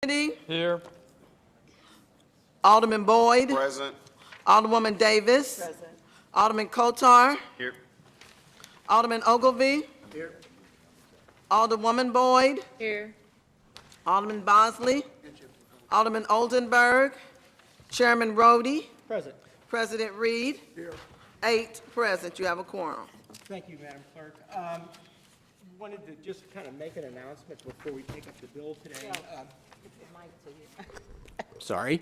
Here. Alderman Boyd. Present. Alderwoman Davis. Present. Alderman Kotar. Here. Alderman Ogilvy. Here. Alderwoman Boyd. Here. Alderman Bosley. Alderman Oldenburg. Chairman Rhodey. Present. President Reed. Here. 8 present. You have a quorum. Thank you, Madam Clerk. Wanted to just kind of make an announcement before we take up the bill today. Sorry.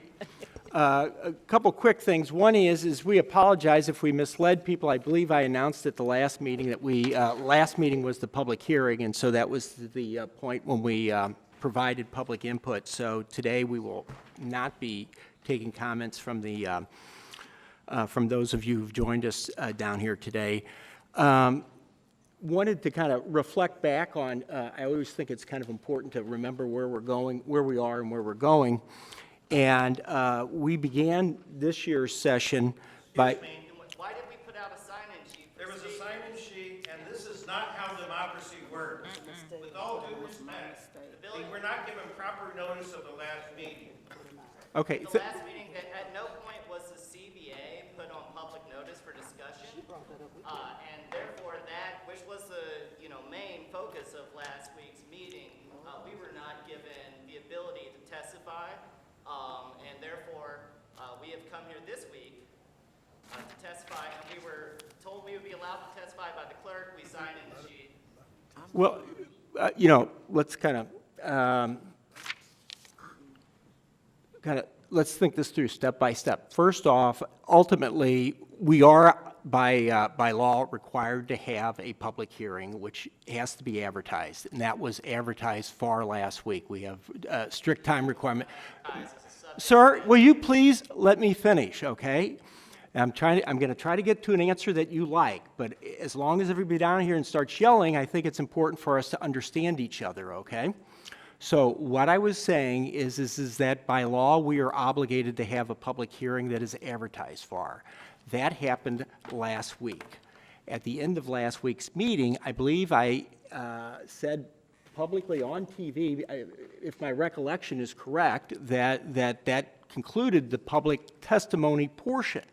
A couple quick things. One is we apologize if we misled people. I believe I announced at the last meeting that last meeting was the public hearing, and so that was the point when we provided public input. So today we will not be taking comments from the from those of you who've joined us down here today. Wanted to kind of reflect back on, I always think it's kind of important to remember where we're going, where we are and where we're going. And we began this year's session by... Why did we put out a sign-in sheet? There was a sign-in sheet, and this is not how democracy works. With all due respect, we're not given proper notice of the last meeting. The Okay. last meeting, at no point was the CBA put on public notice for discussion. And therefore that, which was the, main focus of last week's meeting, we were not given the ability to testify. And therefore, we have come here this week to testify, and we were told we would be allowed to testify by the clerk. We signed in the sheet. Well, let's let's think this through step by step. First off, ultimately, we are by law required to have a public hearing, which has to be advertised, and that was advertised far last week. We have strict time requirement. Sir, will you please let me finish, okay? I'm going to try to get to an answer that you like, but as long as everybody down here and starts yelling, I think it's important for us to understand each other, okay? So what I was saying is that by law, we are obligated to have a public hearing that is advertised for. That happened last week. At the end of last week's meeting, I believe I said publicly on TV, if my recollection is correct, that concluded the public testimony portion.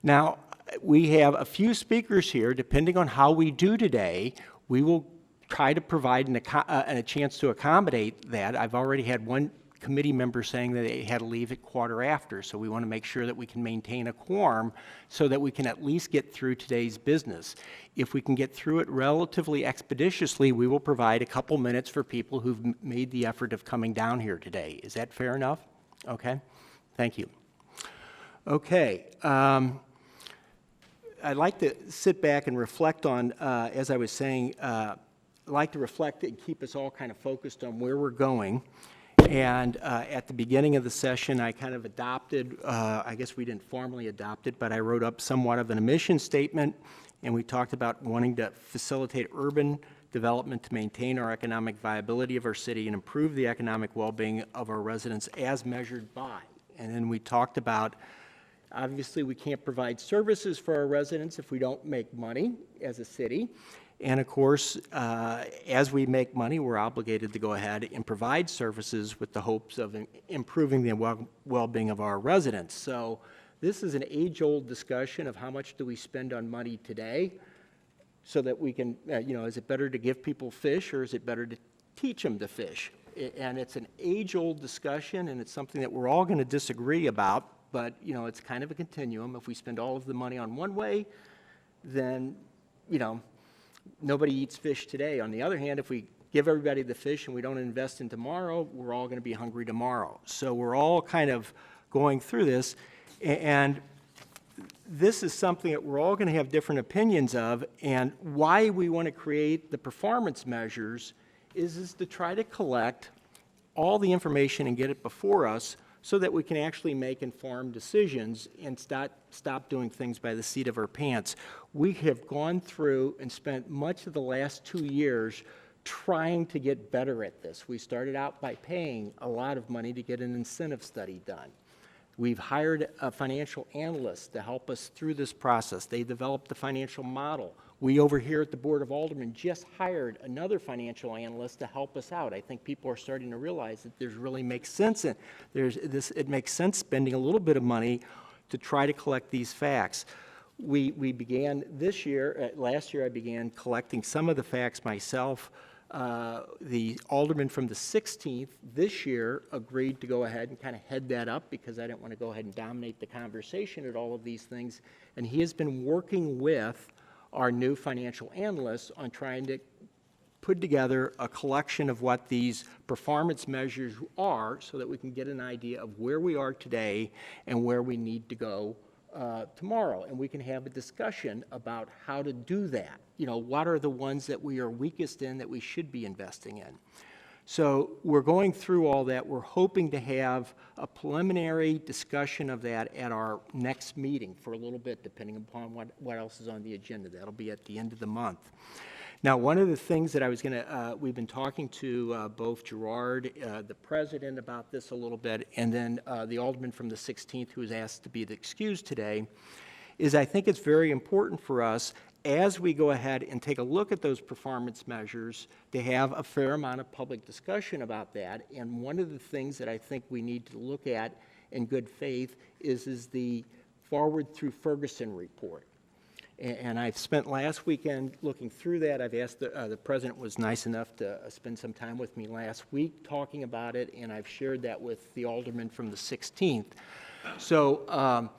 Now, we have a few speakers here. Depending on how we do today, we will try to provide a chance to accommodate that. I've already had one committee member saying that they had to leave at quarter after, so we want to make sure that we can maintain a quorum so that we can at least get through today's business. If we can get through it relatively expeditiously, we will provide a couple minutes for people who've made the effort of coming down here today. Is that fair enough? Okay, thank you. Okay, I'd like to sit back and reflect on, as I was saying, I'd like to reflect and keep us all kind of focused on where we're going. And at the beginning of the session, I kind of adopted, I guess we didn't formally adopt it, but I wrote up somewhat of an mission statement, and we talked about wanting to facilitate urban development to maintain our economic viability of our city and improve the economic well-being of our residents as measured by. And then we talked about, obviously, we can't provide services for our residents if we don't make money as a city. And of course, as we make money, we're obligated to go ahead and provide services with the hopes of improving the well-being of our residents. So this is an age-old discussion of how much do we spend on money today so that we can, is it better to give people fish or is it better to teach them to fish? And it's an age-old discussion, and it's something that we're all going to disagree about, but, it's kind of a continuum. If we spend all of the money on one way, then, nobody eats fish today. On the other hand, if we give everybody the fish and we don't invest in tomorrow, we're all going to be hungry tomorrow. So we're all kind of going through this, and this is something that we're all going to have different opinions of, and why we want to create the performance measures is to try to collect all the information and get it before us so that we can actually make informed decisions and stop doing things by the seat of our pants. We have gone through and spent much of the last 2 years trying to get better at this. We started out by paying a lot of money to get an incentive study done. We've hired a financial analyst to help us through this process. They developed the financial model. We over here at the Board of Aldermen just hired another financial analyst to help us out. I think people are starting to realize that there's really makes sense in it makes sense spending a little bit of money to try to collect these facts. We began this year, last year I began collecting some of the facts myself. The alderman from the 16th this year agreed to go ahead and kind of head that up because I didn't want to go ahead and dominate the conversation at all of these things. And he has been working with our new financial analysts on trying to put together a collection of what these performance measures are so that we can get an idea of where we are today and where we need to go tomorrow. And we can have a discussion about how to do that. You know, what are the ones that we are weakest in that we should be investing in? So we're going through all that. We're hoping to have a preliminary discussion of that at our next meeting for a little bit, depending upon what else is on the agenda. That'll be at the end of the month. Now, one of the things that I was going to, we've been talking to both Gerard, the president, about this a little bit, and then the alderman from the 16th, who was asked to be excused today, is I think it's very important for us as we go ahead and take a look at those performance measures to have a fair amount of public discussion about that. And one of the things that I think we need to look at in good faith is the Forward Through Ferguson report. And I've spent last weekend looking through that. I've asked, the president was nice enough to spend some time with me last week talking about it, and I've shared that with the alderman from the 16th. So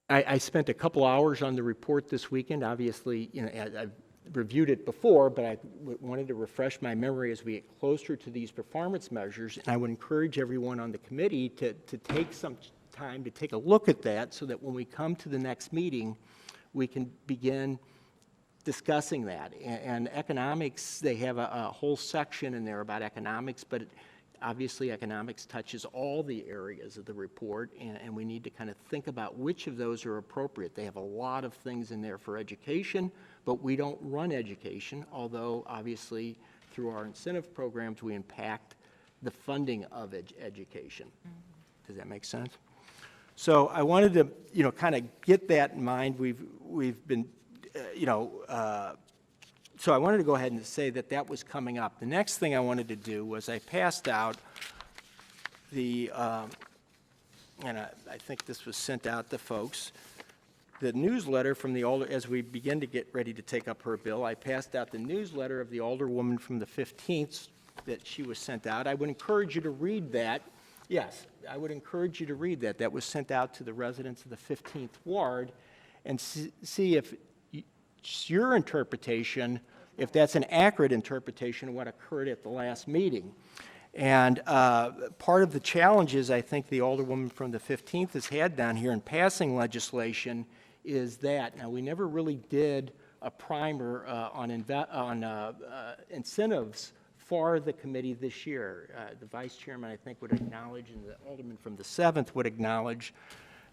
I spent a couple hours on the report this weekend. Obviously, you know, I've reviewed it before, but I wanted to refresh my memory as we get closer to these performance measures. And I would encourage everyone on the committee to take some time to take a look at that so that when we come to the next meeting, we can begin discussing that. And economics, they have a whole section in there about economics, but obviously, economics touches all the areas of the report, and we need to kind of think about which of those are appropriate. They have a lot of things in there for education, but we don't run education, although obviously through our incentive programs, we impact the funding of education. Does that make sense? So I wanted to, you know, kind of get that in mind. We've been, so I wanted to go ahead and say that that was coming up. The next thing I wanted to do was I passed out the, and I think this was sent out to folks, the newsletter from the Alder, as we begin to get ready to take up her bill, I passed out the newsletter of the Alderwoman from the 15th that she was sent out. I would encourage you to read that. Yes, I would encourage you to read that. That was sent out to the residents of the 15th Ward and see if your interpretation, if that's an accurate interpretation of what occurred at the last meeting. And part of the challenges I think the Alderwoman from the 15th has had down here in passing legislation is that, now we never really did a primer on incentives for the committee this year. The vice chairman, I think, would acknowledge, and the alderman from the 7th would acknowledge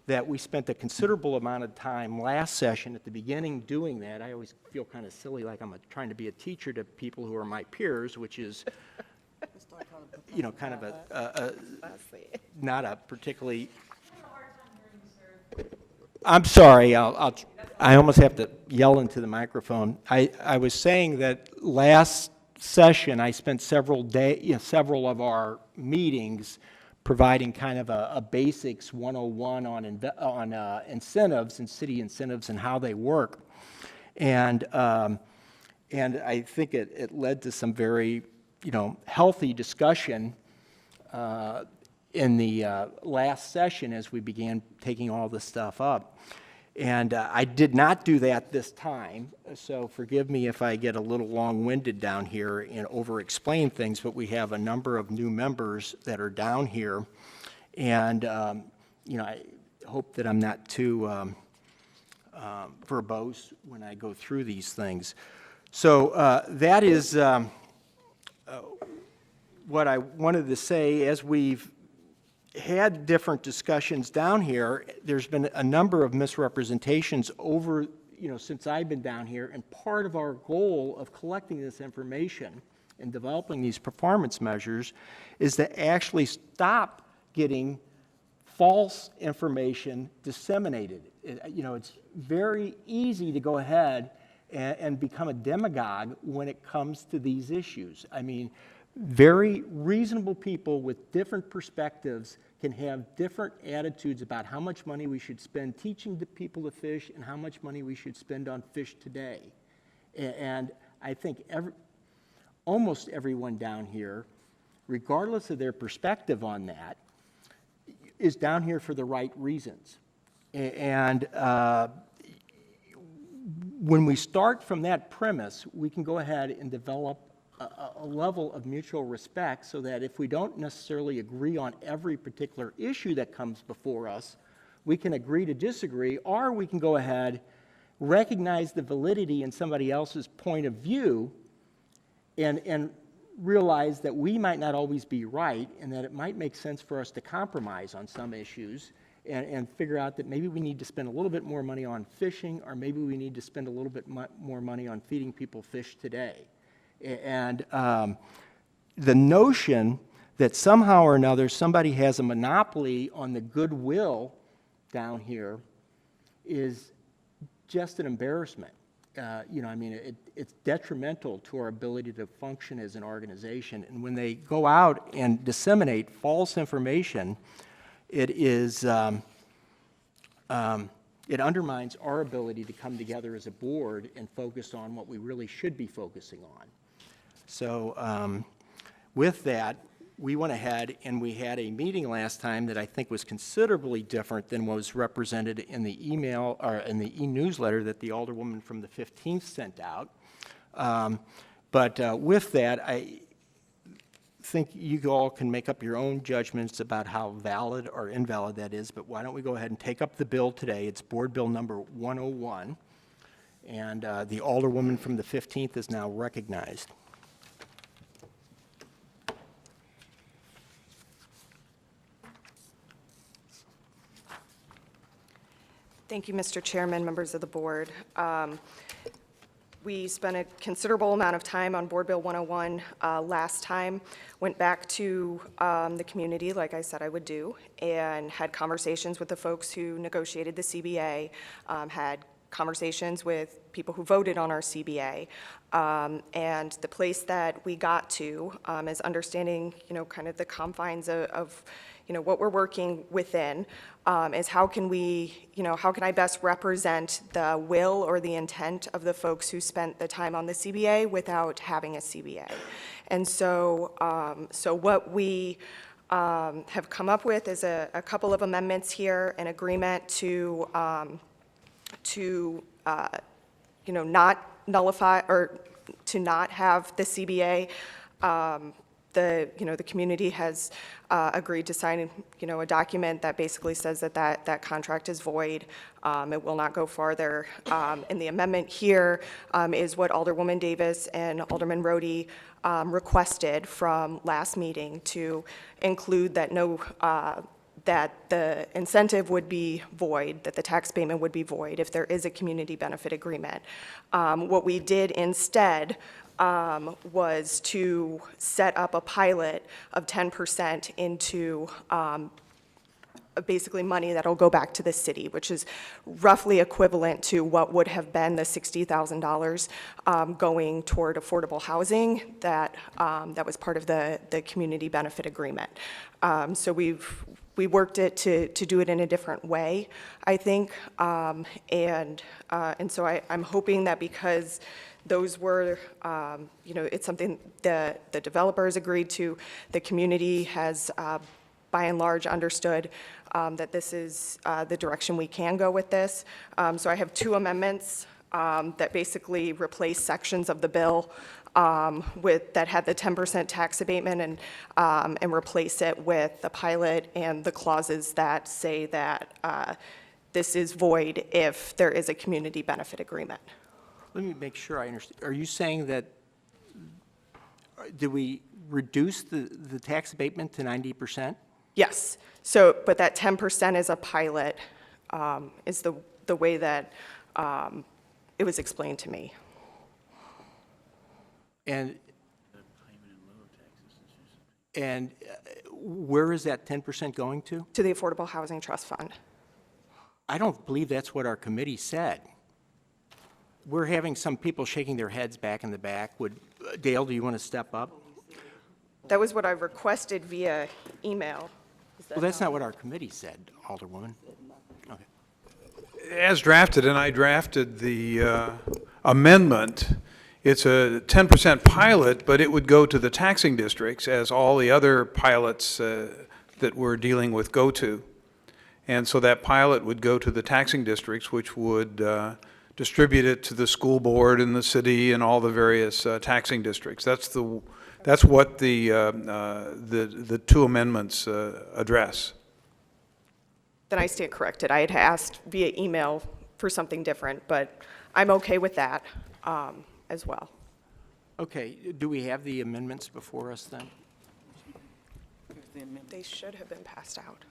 that we spent a considerable amount of time last session at the beginning doing that. I always feel kind of silly, like I'm trying to be a teacher to people who are my peers, which is, you know, kind of not a particularly. I'm sorry. I almost have to yell into the microphone. I was saying that last session I spent several of our meetings providing kind of a basics 101 on incentives and city incentives and how they work. And I think it led to some very, you know, healthy discussion in the last session as we began taking all this stuff up. And I did not do that this time, so forgive me if I get a little long-winded down here and over-explain things, but we have a number of new members that are down here, and you know, I hope that I'm not too verbose when I go through these things. So that is what I wanted to say. As we've had different discussions down here, there's been a number of misrepresentations over, you know, since I've been down here, and part of our goal of collecting this information and developing these performance measures is to actually stop getting false information disseminated. You know, it's very easy to go ahead and become a demagogue when it comes to these issues. I mean, very reasonable people with different perspectives can have different attitudes about how much money we should spend teaching the people to fish and how much money we should spend on fish today. And I think almost everyone down here, regardless of their perspective on that, is down here for the right reasons. And when we start from that premise, we can go ahead and develop a level of mutual respect so that if we don't necessarily agree on every particular issue that comes before us, we can agree to disagree, or we can go ahead, recognize the validity in somebody else's point of view, and realize that we might not always be right, and that it might make sense for us to compromise on some issues, and figure out that maybe we need to spend a little bit more money on fishing, or maybe we need to spend a little bit more money on feeding people fish today. And the notion that somehow or another somebody has a monopoly on the goodwill down here is just an embarrassment. You know, I mean, it's detrimental to our ability to function as an organization. And when they go out and disseminate false information, it undermines our ability to come together as a board and focus on what we really should be focusing on. So with that, we went ahead and we had a meeting last time that I think was considerably different than what was represented in the email or in the e-newsletter that the Alderwoman from the 15th sent out. But with that, I think you all can make up your own judgments about how valid or invalid that is, but why don't we go ahead and take up the bill today. It's Board Bill number 101, and the Alderwoman from the 15th is now recognized. Thank you, Mr. Chairman, members of the board. We spent a considerable amount of time on Board Bill 101 last time, went back to the community, like I said I would do, and had conversations with the folks who negotiated the CBA, had conversations with people who voted on our CBA, and the place that we got to is understanding, you know, kind of the confines of you know, what we're working within, is how can we, you know, how can I best represent the will or the intent of the folks who spent the time on the CBA without having a CBA. And so, so what we have come up with is a couple of amendments here, an agreement to you know, not nullify or to not have the CBA. You know, the community has agreed to sign, you know, a document that basically says that that contract is void. It will not go farther. And the amendment here is what Alderwoman Davis and Alderman Rohde requested from last meeting, to include that that the incentive would be void, that the tax payment would be void if there is a community benefit agreement. What we did instead was to set up a pilot of 10% into basically money that'll go back to the city, which is roughly equivalent to what would have been the $60,000 going toward affordable housing that was part of the community benefit agreement. So we worked it to do it in a different way, I think, and so I'm hoping that because those were, you know, it's something the developers agreed to, the community has by and large understood that this is the direction we can go with this. So I have two amendments that basically replace sections of the bill that had the 10% tax abatement and replace it with the pilot and the clauses that say that this is void if there is a community benefit agreement. Let me make sure I understand. Are you saying that, did we reduce the tax abatement to 90%? Yes. So, but that 10% is a pilot, is the way that it was explained to me. And where is that 10% going to? To the Affordable Housing Trust Fund. I don't believe that's what our committee said. We're having some people shaking their heads back in the back. Dale, do you want to step up? That was what I requested via email. Well, that's not what our committee said, Alderwoman. Okay. As drafted, and I drafted the amendment, it's a 10% pilot, but it would go to the taxing districts as all the other pilots that we're dealing with go to. And so that pilot would go to the taxing districts, which would distribute it to the school board and the city and all the various taxing districts. That's what the two amendments address. Then I stand corrected. I had asked via email for something different, but I'm okay with that as well. Okay, do we have the amendments before us then? They should have been passed out.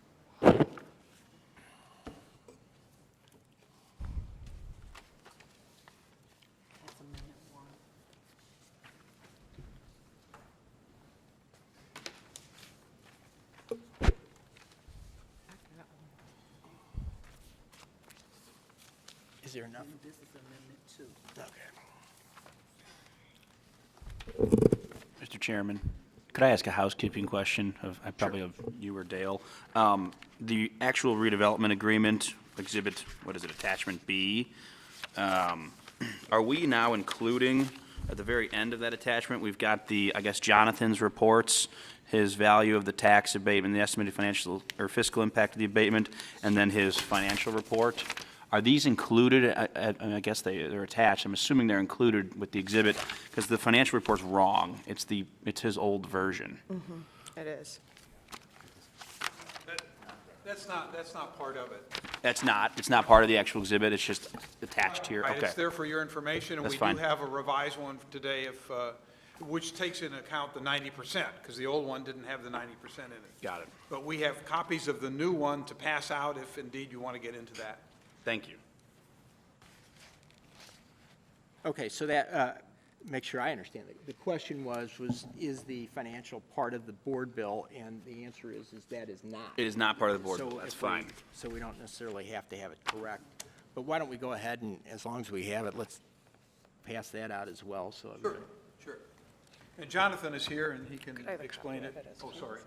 Is there enough? This is Amendment 2. Okay. Mr. Chairman, could I ask a housekeeping question probably of you or Dale? The actual redevelopment agreement, exhibit, what is it, attachment B, are we now including, at the very end of that attachment, we've got the, I guess, Jonathan's reports, his value of the tax abatement, the estimated financial or fiscal impact of the abatement, and then his financial report? Are these included? I guess they're attached. I'm assuming they're included with the exhibit because the financial report's wrong. It's his old version. It is. That's not part of it. It's not part of the actual exhibit. It's just attached here. Right, Okay. it's there for your information, and That's we fine. do have a revised one today, which takes into account the 90%, because the old one didn't have the 90% in it. Got it. But we have copies of the new one to pass out if indeed you want to get into that. Thank you. Okay, so that, make sure I understand. The question is the financial part of the board bill, and the answer is that is not. It is not part of the board. So That's if we- fine. So we don't necessarily have to have it correct. But why don't we go ahead and, as long as we have it, let's pass that out as well, so. everybody- Sure. And Jonathan is here, and he can I have a explain copy it. of it as Oh, sorry.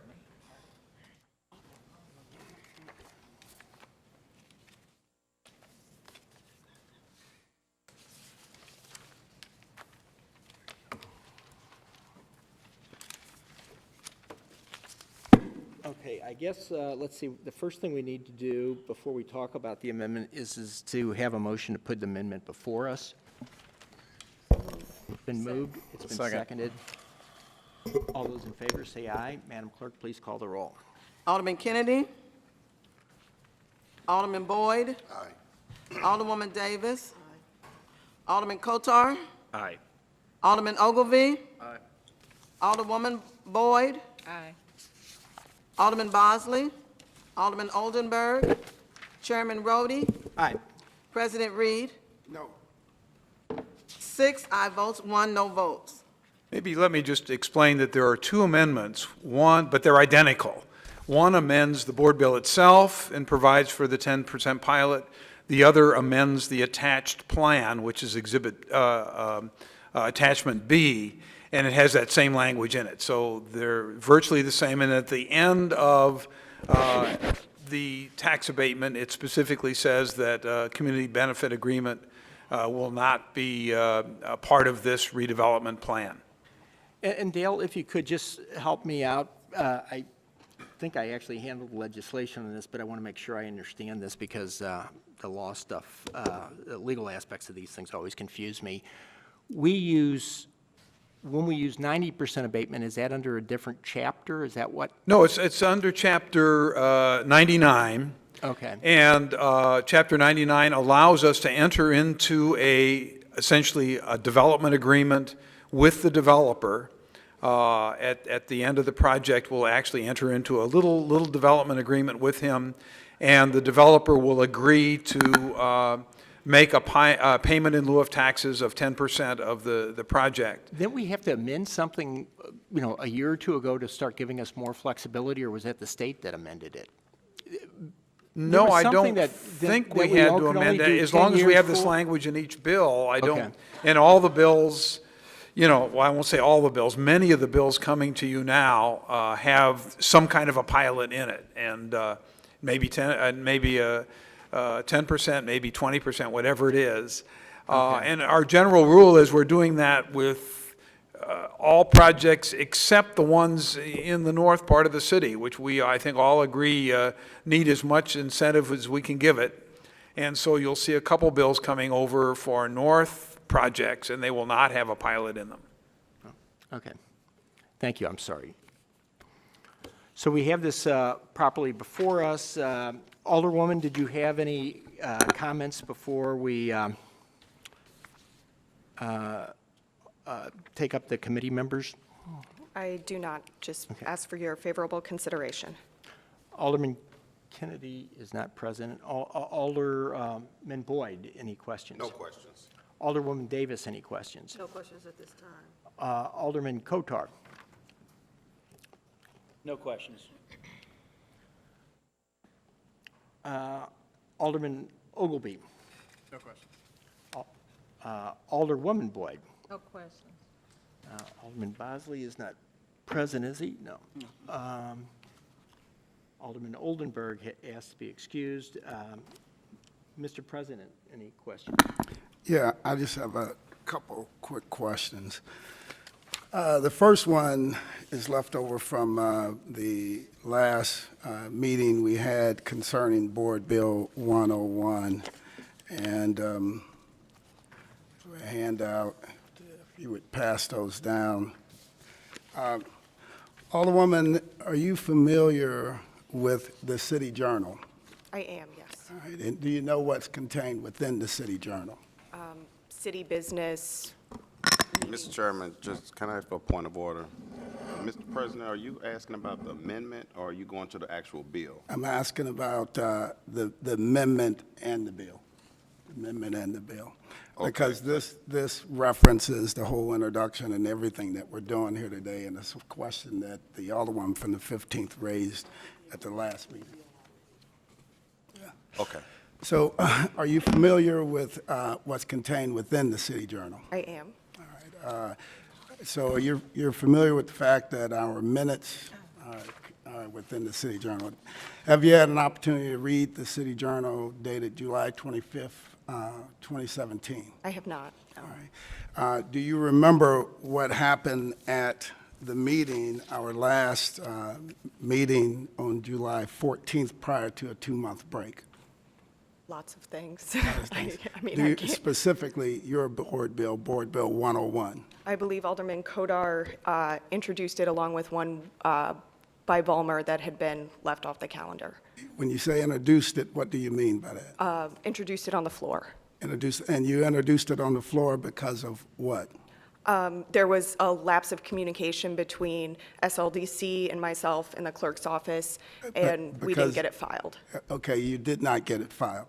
Okay, I guess, let's see, the first thing we need to do before we talk about the amendment is to have a motion to put the amendment before us. It's been moved, it's been seconded. All those in favor say aye. Madam Clerk, please call the roll. Alderman Kennedy? Alderman Boyd? Aye. Alderwoman Davis? Alderman Kotar? Aye. Alderman Ogilvy? Aye. Alderwoman Boyd? Aye. Alderman Bosley? Alderman Oldenburg? Chairman Rhodey? Aye. President Reed? No. 6 aye votes, 1 no votes. Maybe let me just explain that there are two amendments, but they're identical. One amends the board bill itself and provides for the 10% pilot. The other amends the attached plan, which is attachment B, and it has that same language in it. So they're virtually the same, and at the end of the tax abatement, it specifically says that community benefit agreement will not be a part of this redevelopment plan. And Dale, if you could just help me out, I think I actually handled the legislation on this, but I want to make sure I understand this because the law stuff, the legal aspects of these things always confuse me. When we use 90% abatement, is that under a different chapter? Is that what? No, it's under Chapter 99. Okay. And Chapter 99 allows us to enter into essentially a development agreement with the developer. At the end of the project, we'll actually enter into a little development agreement with him, and the developer will agree to make a payment in lieu of taxes of 10% of the project. Then we have to amend something, a year or two ago to start giving us more flexibility, or was that the state that amended it? No, was I something don't that think we we had all to could only amend that, do as 10 long as we years have this full? language in each bill. I Okay. don't, and all the bills, you know, well, I won't say all the bills, many of the bills coming to you now have some kind of a pilot in it, and maybe 10%, maybe 20%, whatever it is. And our general rule is we're doing that with all projects except the ones in the north part of the city, which we, I think, all agree need as much incentive as we can give it. And so you'll see a couple bills coming over for north projects, and they will not have a pilot in them. Okay. Thank you, I'm sorry. So we have this properly before us. Alderwoman, did you have any comments before we take up the committee members? I do not, just ask for your favorable consideration. Alderman Kennedy is not present. Alderman Boyd, any questions? No questions. Alderwoman Davis, any questions? No questions at this time. Alderman Kotar. No questions. Alderman Ogilvy. No questions. Alderwoman Boyd. No questions. Alderman Bosley is not present, is he? No. Alderman Oldenburg asked to be excused. Mr. President, any questions? Yeah, I just have a couple quick questions. The first one is left over from the last meeting we had concerning Board Bill 101. And a handout, if you would pass those down. Alderwoman, are you familiar with the City Journal? I am, yes. All right, and do you know what's contained within the City Journal? City business, Mr. Chairman, just can I ask for a point of order? Mr. President, are you asking about the amendment, or are you going to the actual bill? I'm asking about the amendment and the bill. Amendment and the bill. Okay. Because this references the whole introduction and everything that we're doing here today, and it's a question that the Alderman from the 15th raised at the last meeting. Okay. So are you familiar with what's contained within the City Journal? I am. So you're familiar with the fact that our minutes are within the City Journal. Have you had an opportunity to read the City Journal dated July 25th, 2017? I have not, no. All right. Do you remember what happened at the meeting, our last meeting on July 14th prior to a 2-month break? Lots of things. I mean, Do I you, can't. specifically your Board Bill 101? I believe Alderman Kodar introduced it along with one by Ballmer that had been left off the calendar. When you say introduced it, what do you mean by that? Introduced it on the floor. Introduced, and you introduced it on the floor because of what? There was a lapse of communication between SLDC and myself in the clerk's office, and we didn't because- get it filed. Okay, you did not get it filed.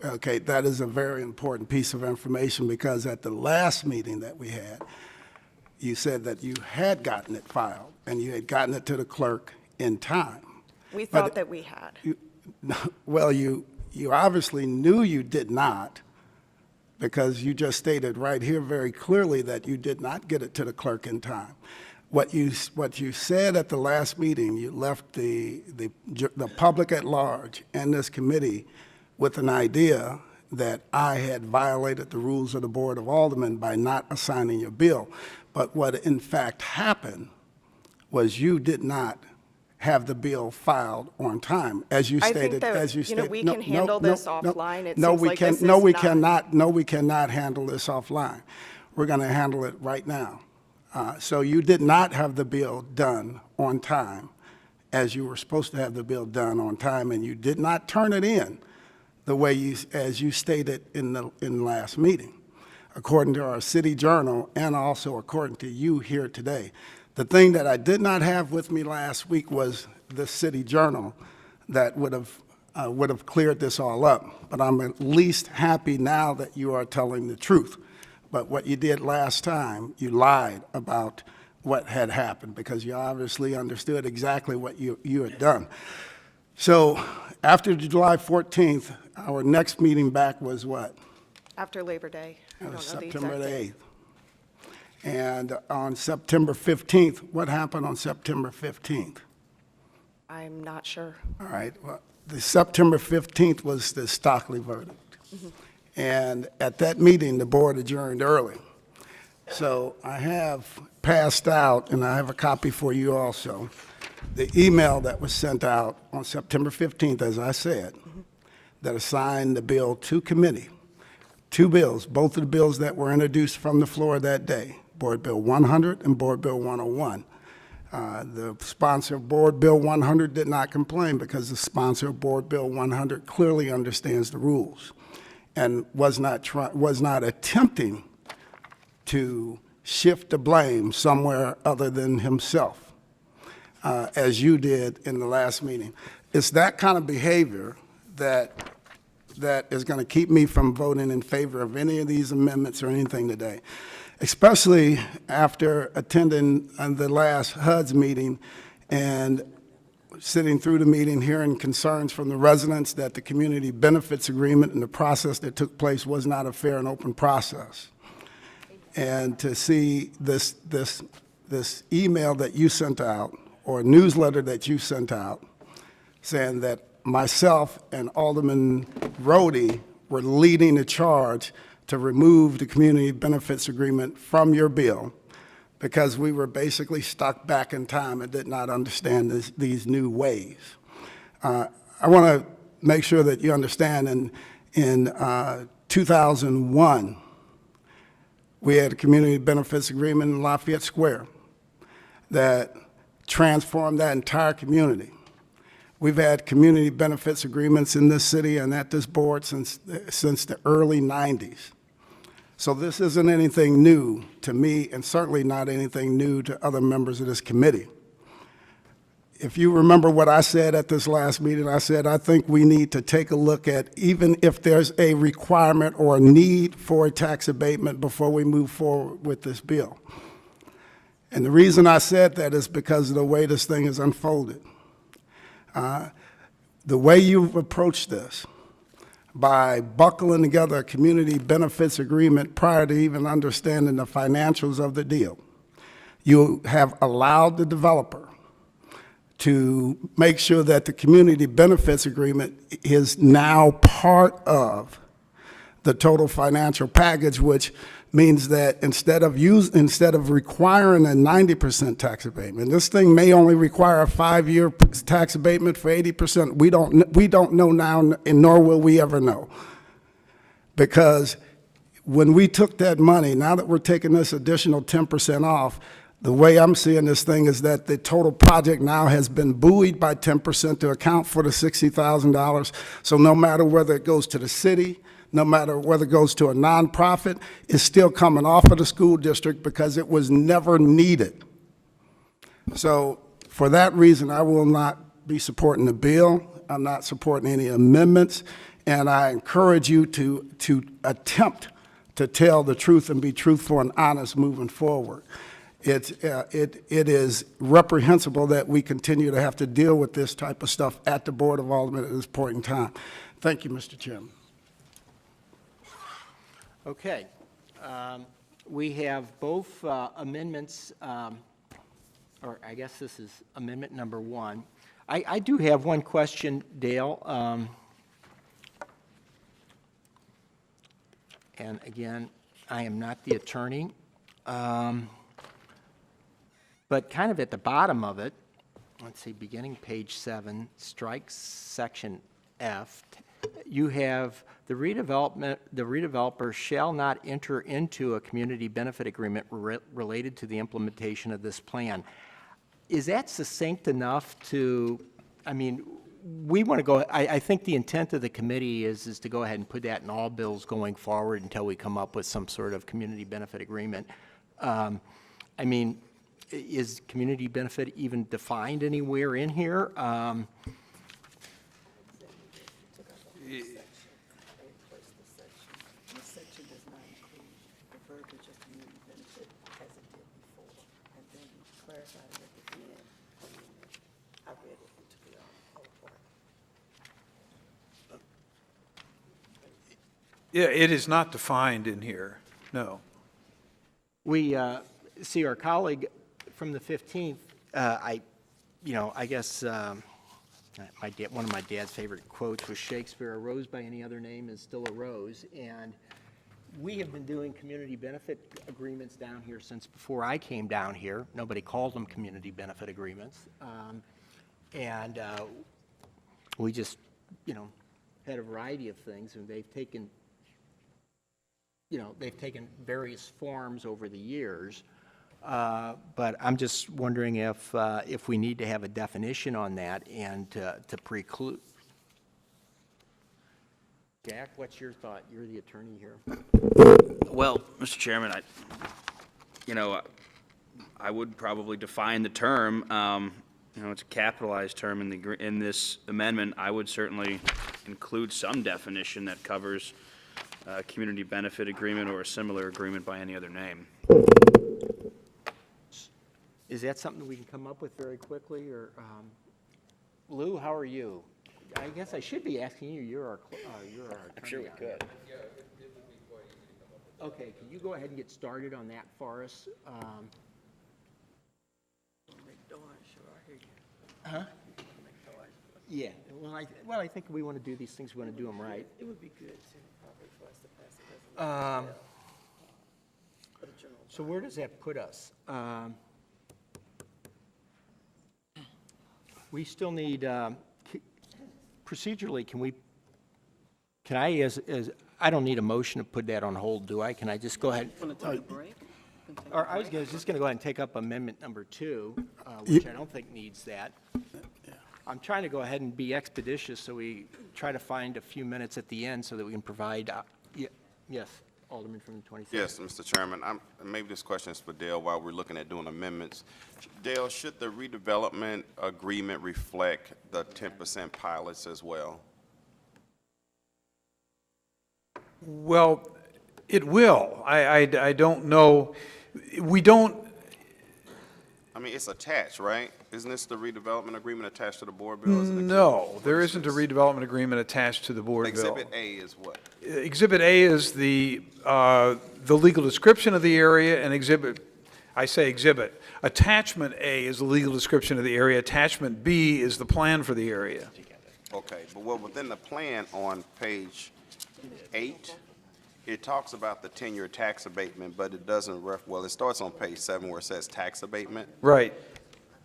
Okay, that is a very important piece of information because at the last meeting that we had, you said that you had gotten it filed and you had gotten it to the clerk in time. We But- thought that we had. Well, you obviously knew you did not because you just stated right here very clearly that you did not get it to the clerk in time. What you said at the last meeting, you left the public at large and this committee with an idea that I had violated the rules of the Board of Aldermen by not assigning your bill. But what in fact happened was you did not have the bill filed on time, as you I think stated. that, As you you know, stated. we No, can no, handle no, this no, offline. It no, seems we like can- this no, is we not- cannot. No, we cannot handle this offline. We're going to handle it right now. So you did not have the bill done on time, as you were supposed to have the bill done on time, and you did not turn it in the way as you stated in the last meeting, according to our City Journal and also according to you here today. The thing that I did not have with me last week was the City Journal that would have cleared this all up. But I'm at least happy now that you are telling the truth. But what you did last time, you lied about what had happened because you obviously understood exactly what you had done. So After July 14th, our next meeting back was what? After Labor Day. I don't know the September exact the date. 8th. And on September 15th, what happened on September 15th? I'm not sure. All right, well, the September 15th was the Stockley verdict. And at that meeting, the board adjourned early. So I have passed out, and I have a copy for you also, the email that was sent out on September 15th, as I said, that assigned the bill to committee. Two bills, both of the bills that were introduced from the floor that day, Board Bill 100 and Board Bill 101. The sponsor of Board Bill 100 did not complain because the sponsor of Board Bill 100 clearly understands the rules and was not attempting to shift the blame somewhere other than himself, as you did in the last meeting. It's that kind of behavior that is going to keep me from voting in favor of any of these amendments or anything today, especially after attending the last HUD's meeting and sitting through the meeting, hearing concerns from the residents that the community benefits agreement and the process that took place was not a fair and open process. And to see this email that you sent out, or newsletter that you sent out, saying that myself and Alderman Rhodey were leading the charge to remove the community benefits agreement from your bill because we were basically stuck back in time and did not understand these new ways. I want to make sure that you understand in 2001, we had a community benefits agreement in Lafayette Square that transformed that entire community. We've had community benefits agreements in this city and at this board since the early 90s. So this isn't anything new to me, and certainly not anything new to other members of this committee. If you remember what I said at this last meeting, I said I think we need to take a look at, even if there's a requirement or a need for a tax abatement before we move forward with this bill. And the reason I said that is because of the way this thing is unfolded. The way you've approached this, by buckling together a community benefits agreement prior to even understanding the financials of the deal, you have allowed the developer to make sure that the community benefits agreement is now part of the total financial package, which means that instead of requiring a 90% tax abatement, this thing may only require a 5-year tax abatement for 80%. We don't know now, and nor will we ever know. Because when we took that money, now that we're taking this additional 10% off, the way I'm seeing this thing is that the total project now has been buoyed by 10% to account for the $60,000. So no matter whether it goes to the city, no matter whether it goes to a nonprofit, it's still coming off of the school district because it was never needed. So for that reason, I will not be supporting the bill. I'm not supporting any amendments. And I encourage you to attempt to tell the truth and be truthful and honest moving forward. It is reprehensible that we continue to have to deal with this type of stuff at the Board of Aldermen at this point in time. Thank you, Mr. Chairman. Okay. We have both amendments, or I guess this is amendment number 1. I do have one question, Dale. And again, I am not the attorney. But kind of at the bottom of it, let's see, beginning page 7, strike section F, you have the redeveloper shall not enter into a community benefit agreement related to the implementation of this plan. Is that succinct enough to, I mean, we want to go, I think the intent of the committee is to go ahead and put that in all bills going forward until we come up with some sort of community benefit agreement. I mean, is community benefit even defined anywhere in here? This section does not include the verbiage of community benefit as it did before, and then clarified it at the end. I read it into the whole part. Yeah, it is not defined in here, no. We see our colleague from the 15th, I guess one of my dad's favorite quotes was Shakespeare, "A rose by any other name is still a rose." And we have been doing community benefit agreements down here since before I came down here. Nobody called them community benefit agreements. And we just, had a variety of things, and they've taken various forms over the years. But I'm just wondering if we need to have a definition on that and to preclude. Jack, what's your thought? You're the attorney here. Well, Mr. Chairman, I would probably define the term. It's a capitalized term in this amendment. I would certainly include some definition that covers a community benefit agreement or a similar agreement by any other name. Is that something we can come up with very quickly, or, Lou, how are you? I guess I should be asking you, you're our attorney. I'm sure we could. Okay, can you go ahead and get started on that for us? Huh? Yeah, well, I think we want to do these things, we want to do them right. It would be good to, probably for us to pass a resolution. For the general So where does that put us? We still need, procedurally, can I, I don't need a motion to put that on hold, do I? Can I just go ahead? Want to take a break? Or I was just going to go ahead and take up amendment number 2, which I don't think needs that. I'm trying to go ahead and be expeditious, so we try to find a few minutes at the end so that we can provide, yes, Alderman from the 26th. Yes, Mr. Chairman, maybe this question is for Dale while we're looking at doing amendments. Dale, should the redevelopment agreement reflect the 10% pilots as well? Well, it will. I don't know. We don't. I mean, it's attached, right? Isn't this the redevelopment agreement attached to the board bill? as an No, exhibit? there isn't a redevelopment agreement attached to the board bill. Exhibit A is what? Exhibit A is the legal description of the area, and exhibit. Attachment A is the legal description of the area. Attachment B is the plan for the area. Okay, but within the plan on page 8, it talks about the 10-year tax abatement, but it doesn't it starts on page 7 where it says tax abatement, Right.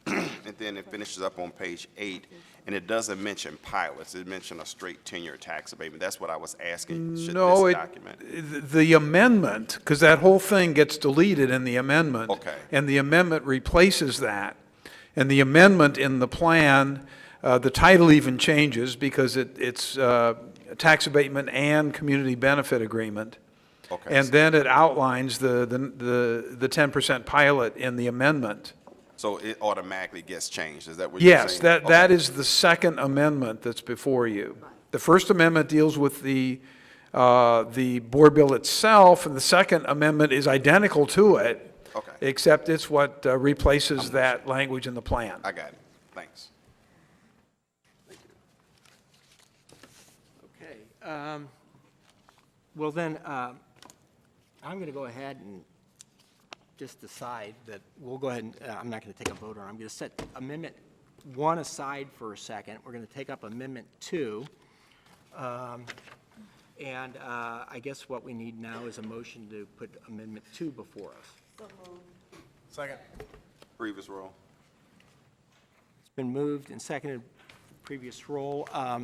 and then it finishes up on page 8, and it doesn't mention pilots. It mentioned a straight 10-year tax abatement. That's what I was asking. Should No, this document? the amendment, because that whole thing gets deleted in the amendment. Okay. And the amendment replaces that. And the amendment in the plan, the title even changes because it's tax abatement and community benefit agreement. Okay. And then it outlines the 10% pilot in the amendment. So it automatically gets changed. Is that what you're Yes, saying? that is the second amendment that's before you. The First Amendment deals with the board bill itself, and the Second Amendment is identical to it. Okay. Except it's what replaces that language in the plan. I got it. Thanks. Okay. Well, then, I'm going to go ahead and just decide that we'll go ahead and, I'm not going to take a vote on it. I'm going to set Amendment 1 aside for a second. We're going to take up Amendment 2. And I guess what we need now is a motion to put Amendment 2 before us. Second. Previous roll. It's been moved and seconded, previous roll. Are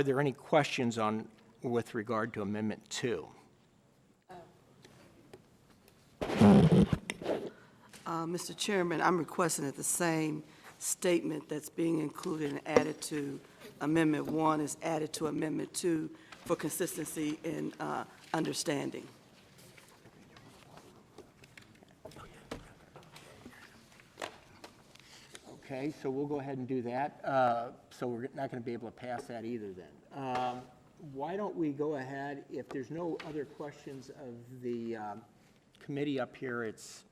there any questions with regard to Amendment 2? Mr. Chairman, I'm requesting that the same statement that's being included and added to Amendment 1 is added to Amendment 2 for consistency and understanding. Okay, so we'll go ahead and do that. So we're not going to be able to pass that either then. Why don't we go ahead, if there's no other questions of the committee up here, it's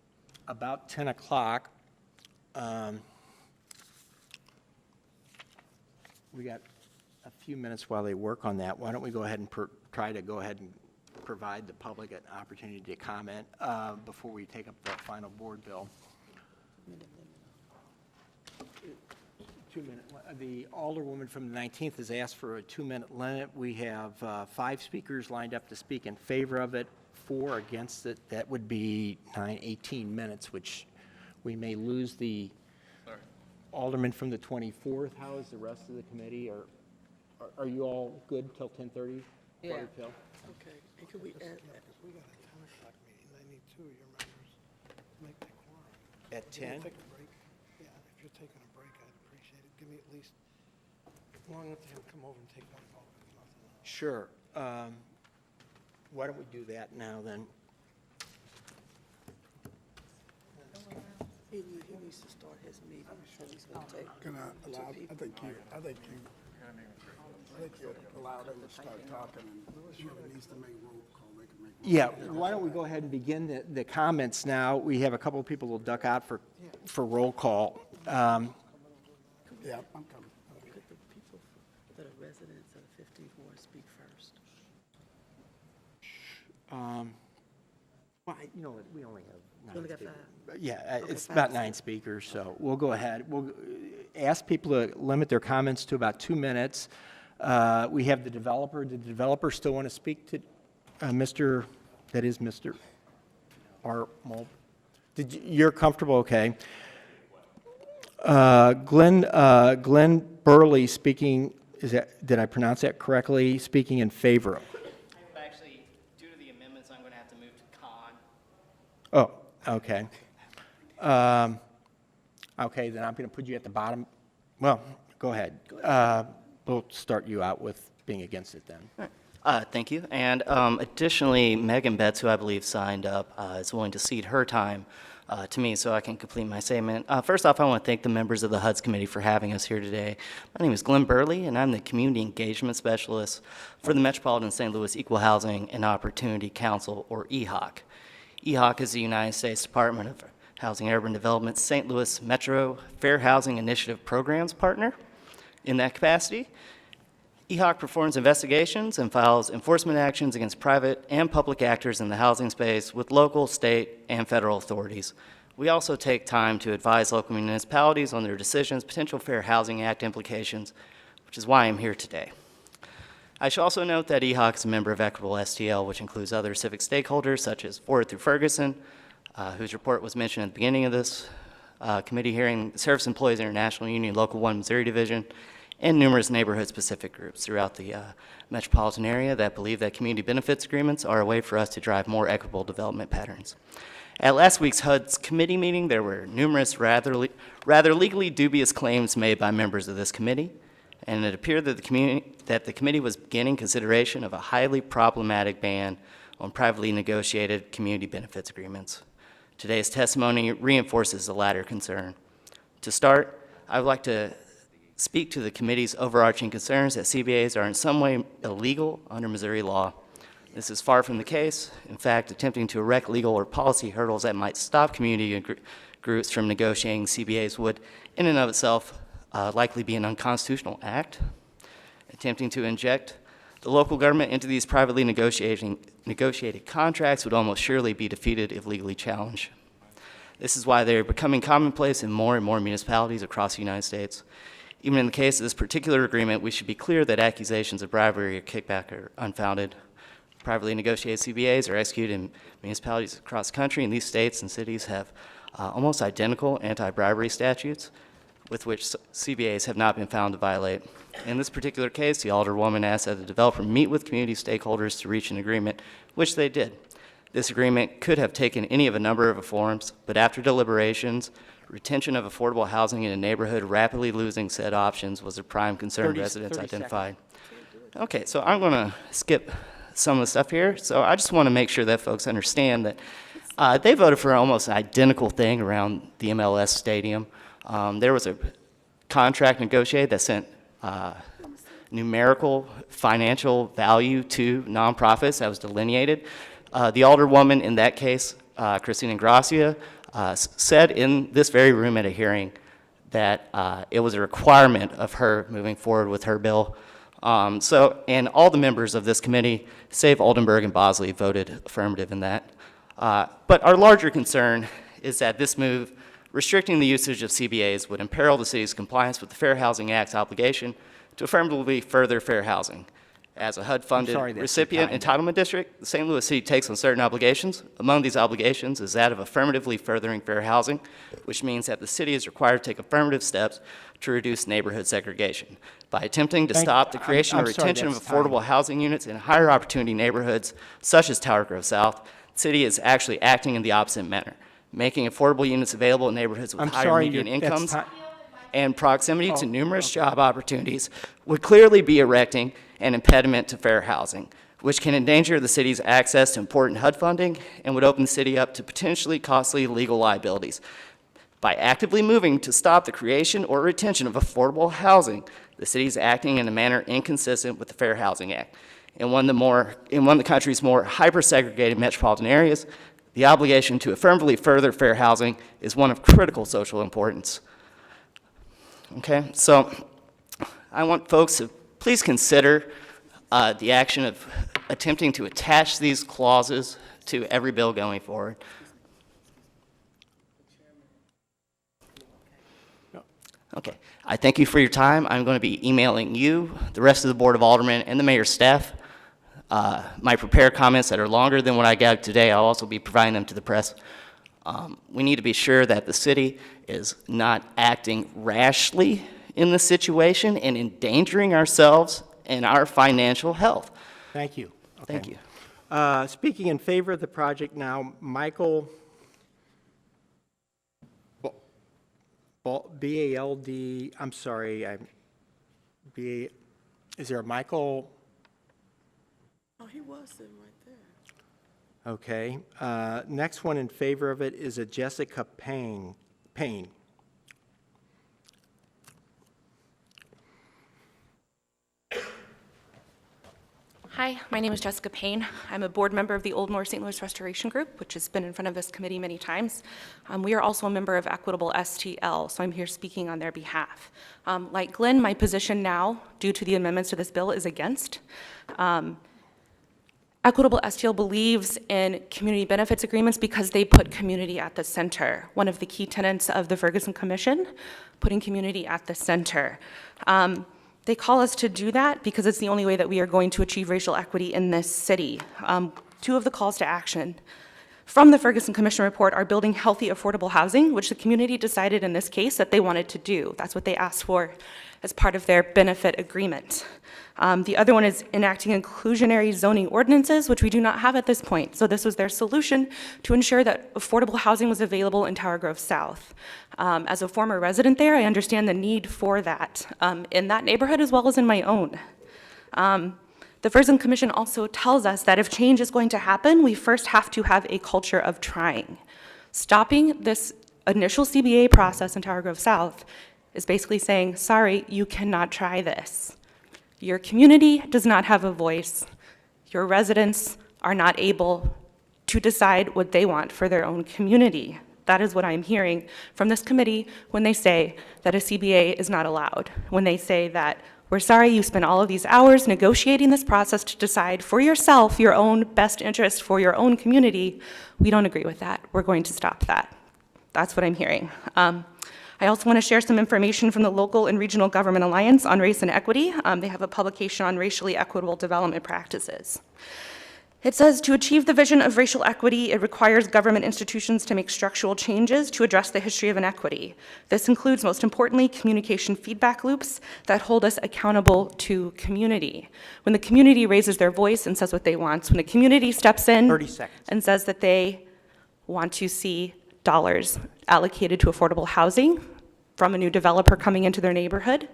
about 10 o'clock. We got a few minutes while they work on that. Why don't we go ahead and try to go ahead and provide the public an opportunity to comment before we take up the final board bill. 2 minute. The alderwoman from the 19th has asked for a 2-minute limit. We have 5 speakers lined up to speak in favor of it, 4 against it. That would be 18 minutes, which we may lose the alderman from the 24th. How is the rest of the committee? Are you all good till 10:30? Yeah. Okay, and could we add, We got a 10 o'clock meeting. I need 2 of your members to make the quorum. At 10? Take a break. Yeah, if you're taking a break, I'd appreciate it. Give me at least long enough to come over and take one vote. If nothing else. Sure. Why don't we do that now, then? he needs to start his meeting, so he's gonna take. Can I allow, I think you allow them to start talking, and whoever needs to make roll call, they can make roll call. Yeah, why don't we go ahead and begin the comments now? We have a couple of people who'll duck out for roll call. Yeah, I'm coming. Could the people that are residents of the 15th Ward speak first? Well, you know what, we only have 9 only got speakers. 5? Yeah, Okay, it's 5 about 9 speakers, so we'll go ahead. We'll ask people to limit their comments to about 2 minutes. We have the developer. Did the developer still want to speak to Mr. R. Mulp? You're comfortable, okay. Glenn Burley speaking, did I pronounce that correctly? Speaking in favor. Actually, due to the amendments, I'm going to have to move to con. Oh, okay. Okay, then I'm going to put you at the bottom. Well, go ahead. We'll start you out with being against it then. Thank you. And additionally, Megan Betts, who I believe signed up, is willing to cede her time to me so I can complete my statement. First off, I want to thank the members of the HUD's committee for having us here today. My name is Glenn Burley, and I'm the Community Engagement Specialist for the Metropolitan St. Louis Equal Housing and Opportunity Council, or EHOC. EHOC is the United States Department of Housing and Urban Development's St. Louis Metro Fair Housing Initiative Programs partner. In that capacity, EHOC performs investigations and files enforcement actions against private and public actors in the housing space with local, state, and federal authorities. We also take time to advise local municipalities on their decisions, potential Fair Housing Act implications, which is why I'm here today. I should also note that EHOC is a member of Equitable STL, which includes other civic stakeholders such as Ford through Ferguson, whose report was mentioned at the beginning of this committee hearing, Service Employees International Union Local 1 Missouri Division, and numerous neighborhood-specific groups throughout the metropolitan area that believe that community benefits agreements are a way for us to drive more equitable development patterns. At last week's HUD's committee meeting, there were numerous rather legally dubious claims made by members of this committee, and it appeared that the committee was beginning consideration of a highly problematic ban on privately negotiated community benefits agreements. Today's testimony reinforces the latter concern. To start, I would like to speak to the committee's overarching concerns that CBAs are in some way illegal under Missouri law. This is far from the case. In fact, attempting to erect legal or policy hurdles that might stop community groups from negotiating CBAs would, in and of itself, likely be an unconstitutional act. Attempting to inject the local government into these privately negotiated contracts would almost surely be defeated if legally challenged. This is why they're becoming commonplace in more and more municipalities across the United States. Even in the case of this particular agreement, we should be clear that accusations of bribery or kickback are unfounded. Privately negotiated CBAs are executed in municipalities across the country, and these states and cities have almost identical anti-bribery statutes with which CBAs have not been found to violate. In this particular case, the alderwoman asked that the developer meet with community stakeholders to reach an agreement, which they did. This agreement could have taken any of a number of forms, but after deliberations, retention of affordable housing in a neighborhood rapidly losing said options was a prime concern residents 30 identified. Okay, so I'm going to skip some of the stuff here. So I just want to make sure that folks understand that they voted for almost an identical thing around the MLS stadium. There was a contract negotiated that sent numerical financial value to nonprofits that was delineated. The alderwoman in that case, Christina Gracia, said in this very room at a hearing that it was a requirement of her moving forward with her bill. And all the members of this committee, save Oldenburg and Bosley, voted affirmative in that. But our larger concern is that this move, restricting the usage of CBAs, would imperil the city's compliance with the Fair Housing Act's obligation to affirmatively further fair housing. As a HUD-funded sorry, that's recipient your time. entitlement district, the St. Louis City takes on certain obligations. Among these obligations is that of affirmatively furthering fair housing, which means that the city is required to take affirmative steps to reduce neighborhood segregation. By attempting to stop the creation or I'm sorry, retention of that's time. affordable housing units in higher opportunity neighborhoods, such as Tower Grove South, the city is actually acting in the opposite manner, making affordable units available in neighborhoods with I'm higher sorry, median that's incomes ti- and proximity to numerous job opportunities would clearly be erecting an impediment to fair housing, which can endanger the city's access to important HUD funding and would open the city up to potentially costly legal liabilities. By actively moving to stop the creation or retention of affordable housing, the city is acting in a manner inconsistent with the Fair Housing Act. In one of the country's more hyper-segregated metropolitan areas, the obligation to affirmatively further fair housing is one of critical social importance. Okay, so I want folks to please consider the action of attempting to attach these clauses to every bill going forward. Okay, I thank you for your time. I'm going to be emailing you, the rest of the Board of Aldermen, and the mayor's staff. My prepared comments that are longer than what I got today, I'll also be providing them to the press. We need to be sure that the city is not acting rashly in this situation and endangering ourselves and our financial health. Thank you. Thank Okay. you. Speaking in favor of the project now, Michael B-A-L-D, I'm sorry, is there a Michael? Oh, he was sitting right there. Okay. Next one in favor of it is a Jessica Payne. Hi, my name is Jessica Payne. I'm a board member of the Old North St. Louis Restoration Group, which has been in front of this committee many times. We are also a member of Equitable STL, so I'm here speaking on their behalf. Like Glenn, my position now, due to the amendments to this bill, is against. Equitable STL believes in community benefits agreements because they put community at the center. One of the key tenets of the Ferguson Commission, putting community at the center. They call us to do that because it's the only way that we are going to achieve racial equity in this city. Two of the calls to action from the Ferguson Commission report are building healthy, affordable housing, which the community decided in this case that they wanted to do. That's what they asked for as part of their benefit agreement. The other one is enacting inclusionary zoning ordinances, which we do not have at this point. So this was their solution to ensure that affordable housing was available in Tower Grove South. As a former resident there, I understand the need for that in that neighborhood as well as in my own. The Ferguson Commission also tells us that if change is going to happen, we first have to have a culture of trying. Stopping this initial CBA process in Tower Grove South is basically saying, sorry, you cannot try this. Your community does not have a voice. Your residents are not able to decide what they want for their own community. That is what I'm hearing from this committee when they say that a CBA is not allowed, when they say that we're sorry you spent all of these hours negotiating this process to decide for yourself your own best interest for your own community. We don't agree with that. We're going to stop that. That's what I'm hearing. I also want to share some information from the Local and Regional Government Alliance on Race and Equity. They have a publication on racially equitable development practices. It says, to achieve the vision of racial equity, it requires government institutions to make structural changes to address the history of inequity. This includes, most importantly, communication feedback loops that hold us accountable to community. When the community raises their voice and says what they want, when the community steps in 30 seconds. and says that they want to see dollars allocated to affordable housing from a new developer coming into their neighborhood,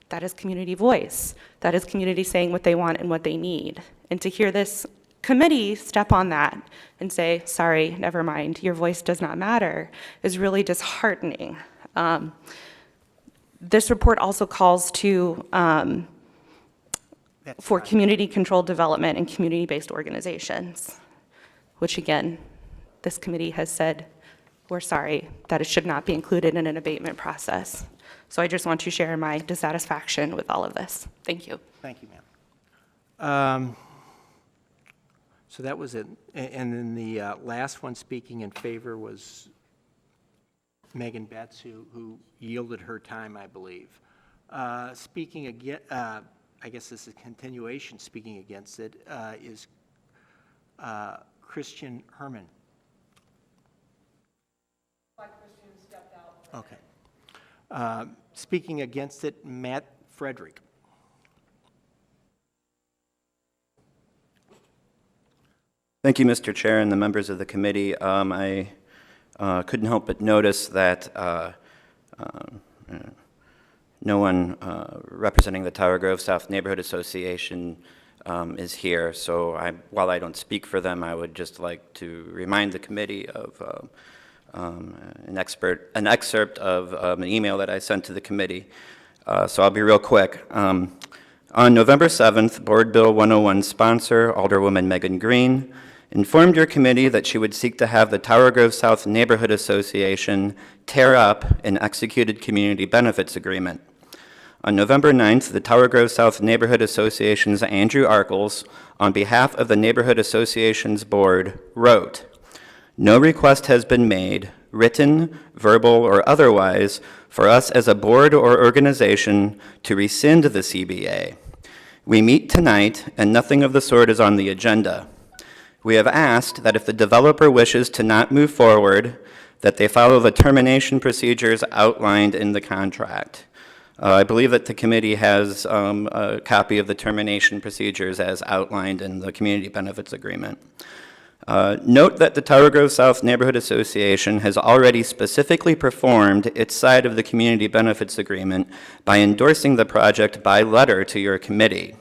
that is community voice. That is community saying what they want and what they need. And to hear this committee step on that and say, sorry, never mind, your voice does not matter, is really disheartening. This report also calls to for community-controlled development and community-based organizations, which again, this committee has said we're sorry that it should not be included in an abatement process. So I just want to share my dissatisfaction with all of this. Thank you. Thank you, ma'am. So that was it. And then the last one speaking in favor was Megan Betts, who yielded her time, I believe. Speaking again, I guess this is a continuation, speaking against it, is Christian Herman. Christian stepped out. Okay. Speaking against it, Matt Frederick. Thank you, Mr. Chair, and the members of the committee. I couldn't help but notice that no one representing the Tower Grove South Neighborhood Association is here. So while I don't speak for them, I would just like to remind the committee of an excerpt of an email that I sent to the committee. So I'll be real quick. On November 7th, Board Bill 101 sponsor, Alderwoman Megan Green, informed your committee that she would seek to have the Tower Grove South Neighborhood Association tear up an executed community benefits agreement. On November 9th, the Tower Grove South Neighborhood Association's Andrew Arkles, on behalf of the Neighborhood Association's board, wrote, "No request has been made, written, verbal, or otherwise, for us as a board or organization to rescind the CBA. We meet tonight, and nothing of the sort is on the agenda. We have asked that if the developer wishes to not move forward, that they follow the termination procedures outlined in the contract." I believe that the committee has a copy of the termination procedures as outlined in the Community Benefits Agreement. Note that the Tower Grove South Neighborhood Association has already specifically performed its side of the Community Benefits Agreement by endorsing the project by letter to your committee.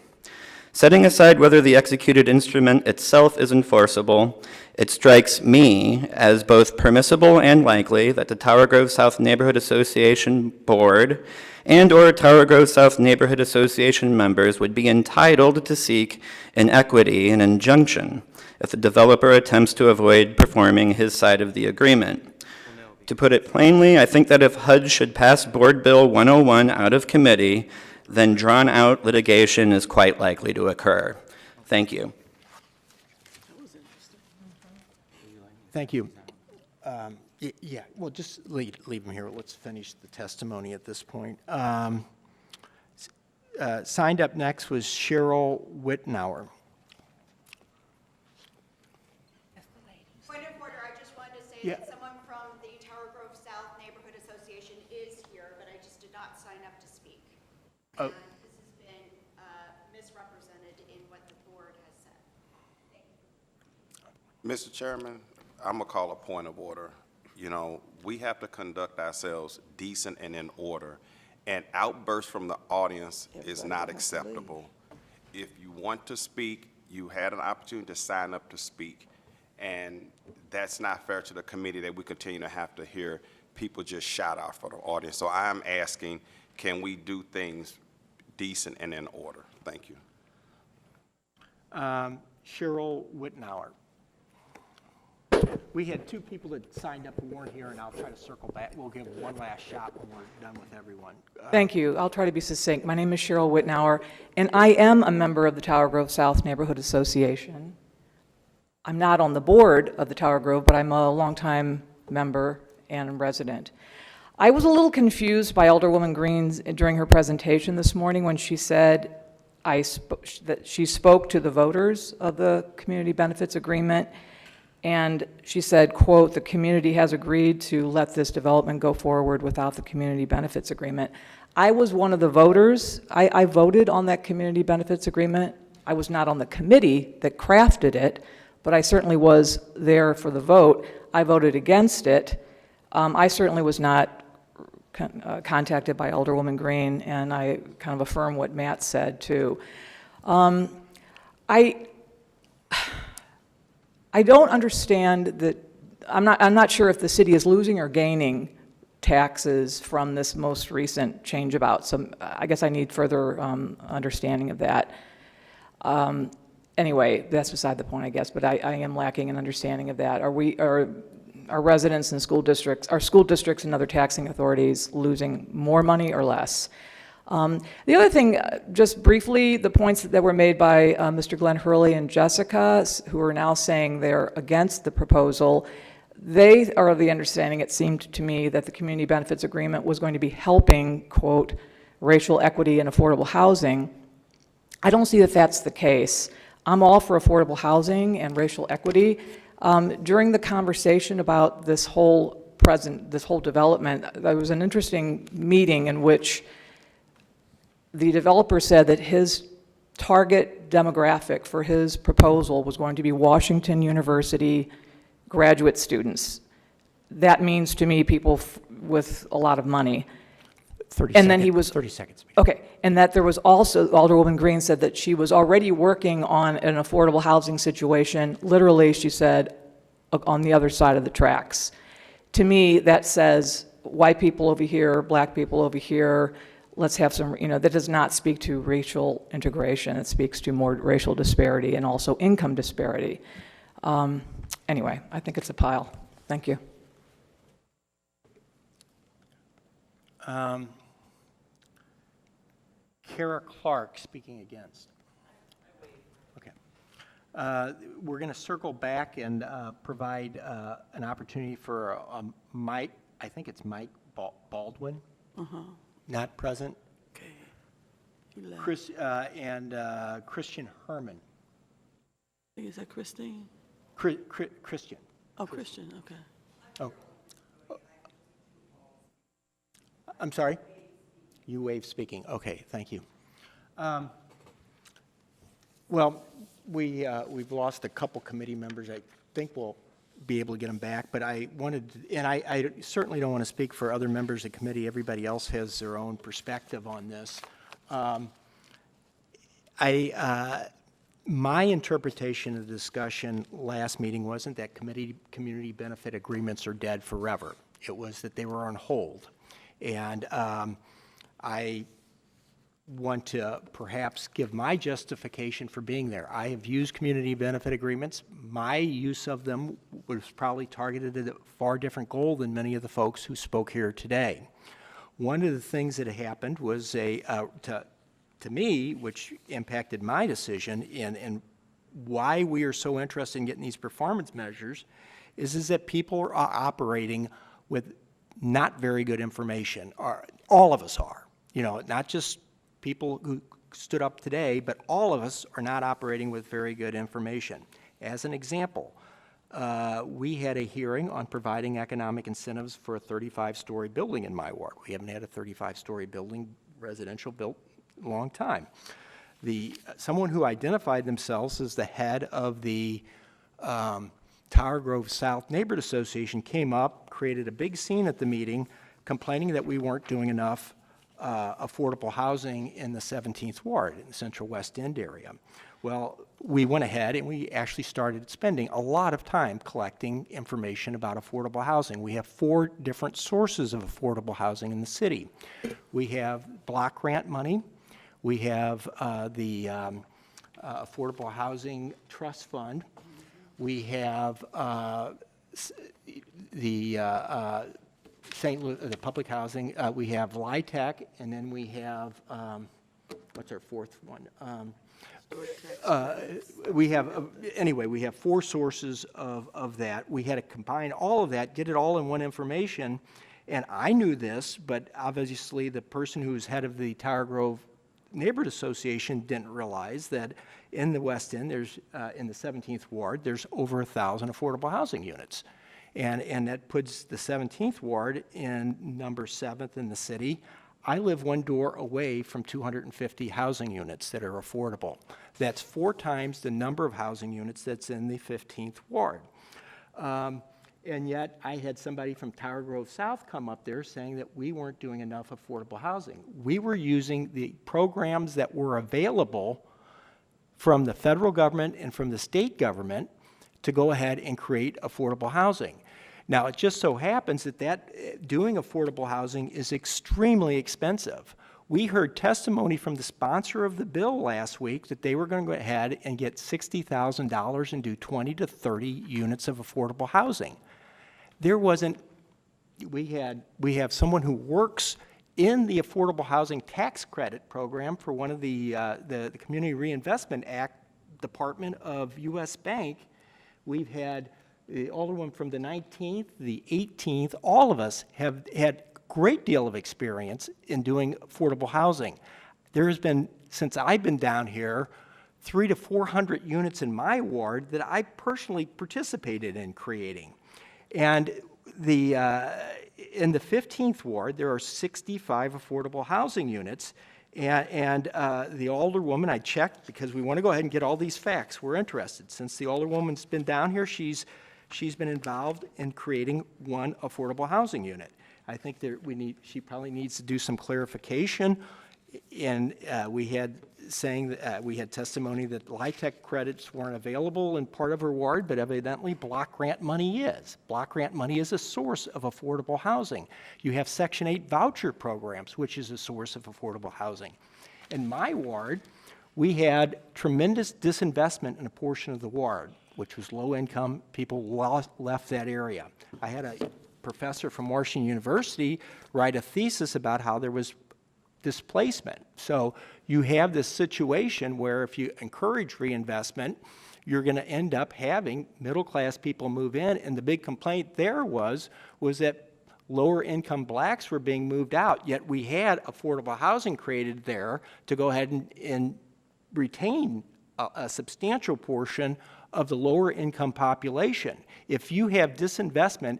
Setting aside whether the executed instrument itself is enforceable, it strikes me as both permissible and likely that the Tower Grove South Neighborhood Association Board and/or Tower Grove South Neighborhood Association members would be entitled to seek in equity an injunction if the developer attempts to avoid performing his side of the agreement. To put it plainly, I think that if HUD should pass Board Bill 101 out of committee, then drawn-out litigation is quite likely to occur. Thank you. Thank you. Yeah, well, just leave them here. Let's finish the testimony at this point. Signed up next was Cheryl Wittenauer. Point of order, I just wanted to say that someone from the Tower Grove South Neighborhood Association is here, but I just did not sign up to speak. Oh. And this has been misrepresented in what the board has said. Thank you. Mr. Chairman, I'm gonna call a point of order. You know, we have to conduct ourselves decent and in order, and outbursts from the audience is not acceptable. If you want to speak, you had an opportunity to sign up to speak, and that's not fair to the committee that we continue to have to hear people just shout out for the audience. So I'm asking, can we do things decent and in order? Thank you. Cheryl Wittenauer. We had two people that signed up who weren't here, and I'll try to circle back. We'll give one last shot when we're done with everyone. Thank you. I'll try to be succinct. My name is Cheryl Wittenauer, and I am a member of the Tower Grove South Neighborhood Association. I'm not on the board of the Tower Grove, but I'm a longtime member and resident. I was a little confused by Alderwoman Green during her presentation this morning when she said that she spoke to the voters of the Community Benefits Agreement, and she said, quote, "The community has agreed to let this development go forward without the Community Benefits Agreement." I was one of the voters. I voted on that Community Benefits Agreement. I was not on the committee that crafted it, but I certainly was there for the vote. I voted against it. I certainly was not contacted by Alderwoman Green, and I kind of affirm what Matt said, too. I don't understand that, I'm not sure if the city is losing or gaining taxes from this most recent change about, so I guess I need further understanding of that. Anyway, that's beside the point, I guess, but I am lacking an understanding of that. our residents and school districts and other taxing authorities losing more money or less. The other thing, just briefly, the points that were made by Mr. Glenn Hurley and Jessica, who are now saying they're against the proposal, they are of the understanding, it seemed to me, that the community benefits agreement was going to be helping, quote, racial equity and affordable housing. I don't see that that's the case. I'm all for affordable housing and racial equity. During the conversation about this whole development, there was an interesting meeting in which the developer said that his target demographic for his proposal was going to be Washington University graduate students. That means to me people with a lot of money. 30 and seconds, then he was 30 seconds. Okay, and that there was also, Alderwoman Green said that she was already working on an affordable housing situation, literally, she said, on the other side of the tracks. To me, that says white people over here, black people over here, let's have some, that does not speak to racial integration. It speaks to more racial disparity and also income disparity. Anyway, I think it's a pile. Thank you. Kara Clark speaking against. Okay. We're going to circle back and provide an opportunity for Mike, I think it's Mike Baldwin, not present. Okay. Chris, and Christian Herman. Is that Christine? Christian. Oh, Christian, okay. Oh. I'm sorry? You waive speaking. Okay, thank you. Well, we've lost a couple committee members. I think we'll be able to get them back, but I wanted to, and I certainly don't want to speak for other members of the committee. Everybody else has their own perspective on this. My interpretation of the discussion last meeting wasn't that community benefit agreements are dead forever. It was that they were on hold. And I want to perhaps give my justification for being there. I have used community benefit agreements. My use of them was probably targeted at a far different goal than many of the folks who spoke here today. One of the things that happened was to me, which impacted my decision and why we are so interested in getting these performance measures, is that people are operating with not very good information. All of us are, not just people who stood up today, but all of us are not operating with very good information. As an example, we had a hearing on providing economic incentives for a 35-story building in my ward. We haven't had a 35-story building, residential, built a long time. Someone who identified themselves as the head of the Tower Grove South Neighborhood Association came up, created a big scene at the meeting, complaining that we weren't doing enough affordable housing in the 17th Ward, in the Central West End area. Well, we went ahead and we actually started spending a lot of time collecting information about affordable housing. We have 4 different sources of affordable housing in the city. We have block grant money. We have the Affordable Housing Trust Fund. We have the St. Louis, the public housing. We have LITAC, and then we have what's our 4th one? We have anyway. We have 4 sources of that. We had to combine all of that, get it all in one information, and I knew this, but obviously the person who's head of the Tower Grove Neighborhood Association didn't realize that in the West End, there's in the 17th Ward, there's over 1,000 affordable housing units. And that puts the 17th Ward in number 7th in the city. I live one door away from 250 housing units that are affordable. That's 4 times the number of housing units that's in the 15th Ward. And yet I had somebody from Tower Grove South come up there saying that we weren't doing enough affordable housing. We were using the programs that were available from the federal government and from the state government to go ahead and create affordable housing. Now, it just so happens that doing affordable housing is extremely expensive. We heard testimony from the sponsor of the bill last week that they were going to go ahead and get $60,000 and do 20 to 30 units of affordable housing. there wasn't, we have someone who works in the Affordable Housing Tax Credit Program for one of the Community Reinvestment Act Department of U.S. Bank. We've had the Alderman from the 19th, the 18th, all of us have had great deal of experience in doing affordable housing. There has been, since I've been down here, 300 to 400 units in my ward that I personally participated in creating. And in the 15th ward, there are 65 affordable housing units. And the Alderwoman, I checked because we want to go ahead and get all these facts. We're interested. Since the Alderwoman's been down here, she's been involved in creating one affordable housing unit. I think she probably needs to do some clarification. And we had testimony that LIHTC credits weren't available in part of her ward, but evidently block grant money is. Block grant money is a source of affordable housing. You have Section 8 voucher programs, which is a source of affordable housing. In my ward, we had tremendous disinvestment in a portion of the ward, which was low income. People left that area. I had a professor from Washington University write a thesis about how there was displacement. So you have this situation where if you encourage reinvestment, you're going to end up having middle-class people move in, and the big complaint there was that lower-income blacks were being moved out, yet we had affordable housing created there to go ahead and retain a substantial portion of the lower-income population. If you have disinvestment,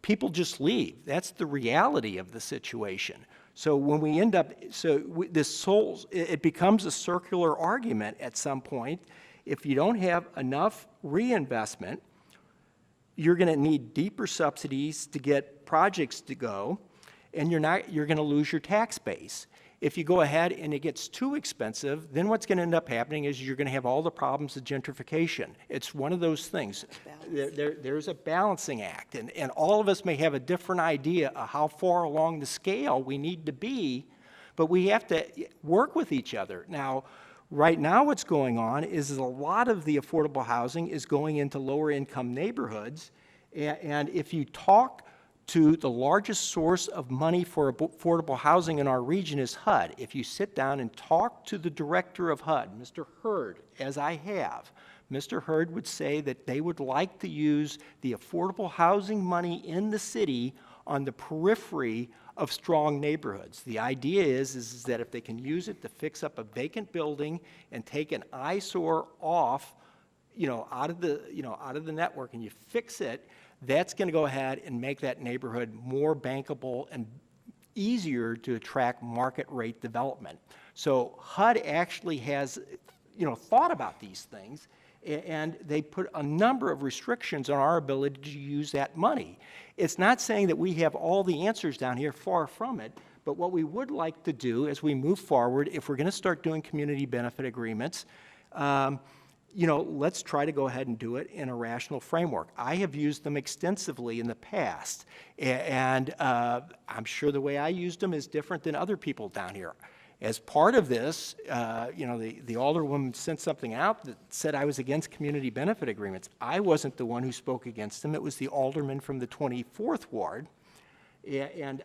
people just leave. That's the reality of the situation. So when we end up, it becomes a circular argument at some point. If you don't have enough reinvestment, you're going to need deeper subsidies to get projects to go, and you're going to lose your tax base. If you go ahead and it gets too expensive, then what's going to end up happening is you're going to have all the problems of gentrification. It's one of those things. There's a balancing act, and all of us may have a different idea of how far along the scale we need to be, but we have to work with each other. Now, right now what's going on is a lot of the affordable housing is going into lower income neighborhoods, and if you talk to the largest source of money for affordable housing in our region is HUD. If you sit down and talk to the director of HUD, Mr. Hurd, as I have, Mr. Hurd would say that they would like to use the affordable housing money in the city on the periphery of strong neighborhoods. The idea is that if they can use it to fix up a vacant building and take an eyesore off, out of the network, and you fix it, that's going to go ahead and make that neighborhood more bankable and easier to attract market rate development. So HUD actually has, thought about these things, and they put a number of restrictions on our ability to use that money. It's not saying that we have all the answers down here, far from it, but what we would like to do as we move forward, if we're going to start doing community benefit agreements, let's try to go ahead and do it in a rational framework. I have used them extensively in the past, and I'm sure the way I used them is different than other people down here. As part of this, the Alderwoman sent something out that said I was against community benefit agreements. I wasn't the one who spoke against them. It was the Alderman from the 24th Ward, and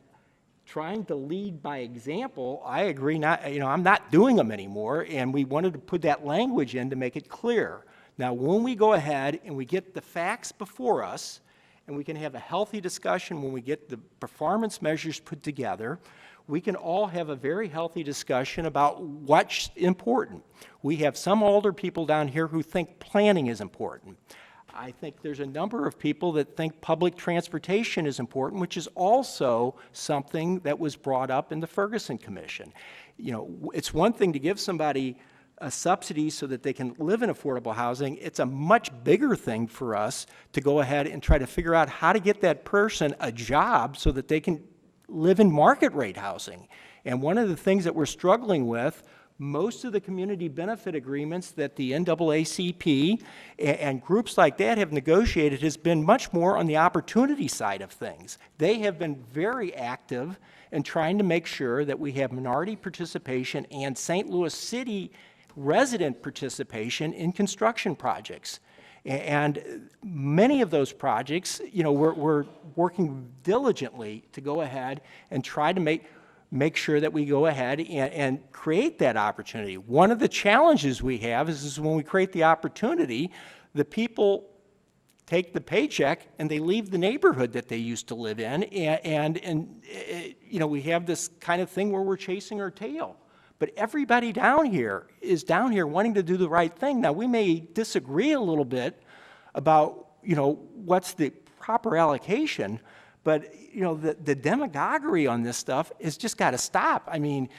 trying to lead by example, I agree I'm not doing them anymore, and we wanted to put that language in to make it clear. Now, when we go ahead and we get the facts before us, and we can have a healthy discussion when we get the performance measures put together, we can all have a very healthy discussion about what's important. We have some older people down here who think planning is important. I think there's a number of people that think public transportation is important, which is also something that was brought up in the Ferguson Commission. It's one thing to give somebody a subsidy so that they can live in affordable housing. It's a much bigger thing for us to go ahead and try to figure out how to get that person a job so that they can live in market rate housing. And one of the things that we're struggling with, most of the community benefit agreements that the NAACP and groups like that have negotiated has been much more on the opportunity side of things. They have been very active in trying to make sure that we have minority participation and St. Louis City resident participation in construction projects. And many of those projects, you know, we're working diligently to go ahead and try to make sure that we go ahead and create that opportunity. One of the challenges we have is when we create the opportunity, the people take the paycheck and they leave the neighborhood that they used to live in, and you know, we have this kind of thing where we're chasing our tail. But everybody down here is down here wanting to do the right thing. Now, we may disagree a little bit about, you know, what's the proper allocation, but, you know, the demagoguery on this stuff has just got to stop. I mean,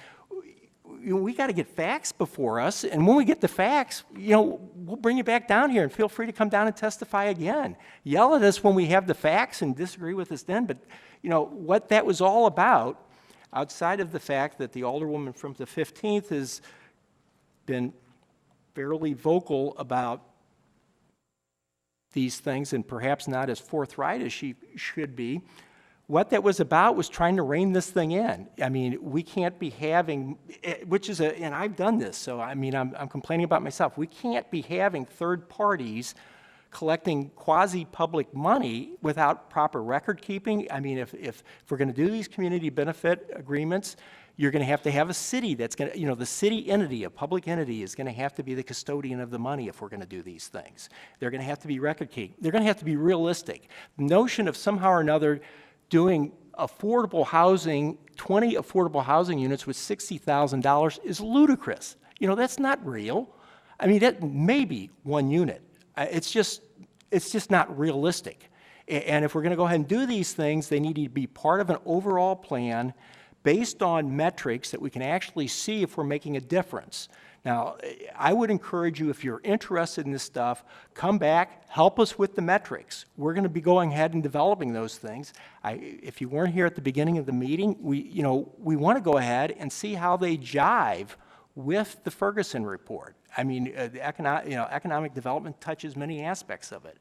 we got to get facts before us, and when we get the facts, you know, we'll bring you back down here, and feel free to come down and testify again. Yell at us when we have the facts and disagree with us then, but, you know, what that was all about, outside of the fact that the alderwoman from the 15th has been fairly vocal about these things and perhaps not as forthright as she should be, what that was about was trying to rein this thing in. I mean, we can't be having, which is and I've done this, so I mean, I'm complaining about myself. We can't be having third parties collecting quasi-public money without proper record keeping. I mean, if we're going to do these community benefit agreements, you're going to have a city that's going to, you know, the city entity, a public entity, is going to have to be the custodian of the money if we're going to do these things. They're going to have to be record keeping. They're going to have to be realistic. The notion of somehow or another doing affordable housing, 20 affordable housing units with $60,000 is ludicrous. You know, that's not real. I mean, that may be one unit. It's just not realistic. And if we're going to go ahead and do these things, they need to be part of an overall plan based on metrics that we can actually see if we're making a difference. Now, I would encourage you, if you're interested in this stuff, come back, help us with the metrics. We're going to be going ahead and developing those things. If you weren't here at the beginning of the meeting, we want to go ahead and see how they jive with the Ferguson report. I mean, the economic development touches many aspects of it.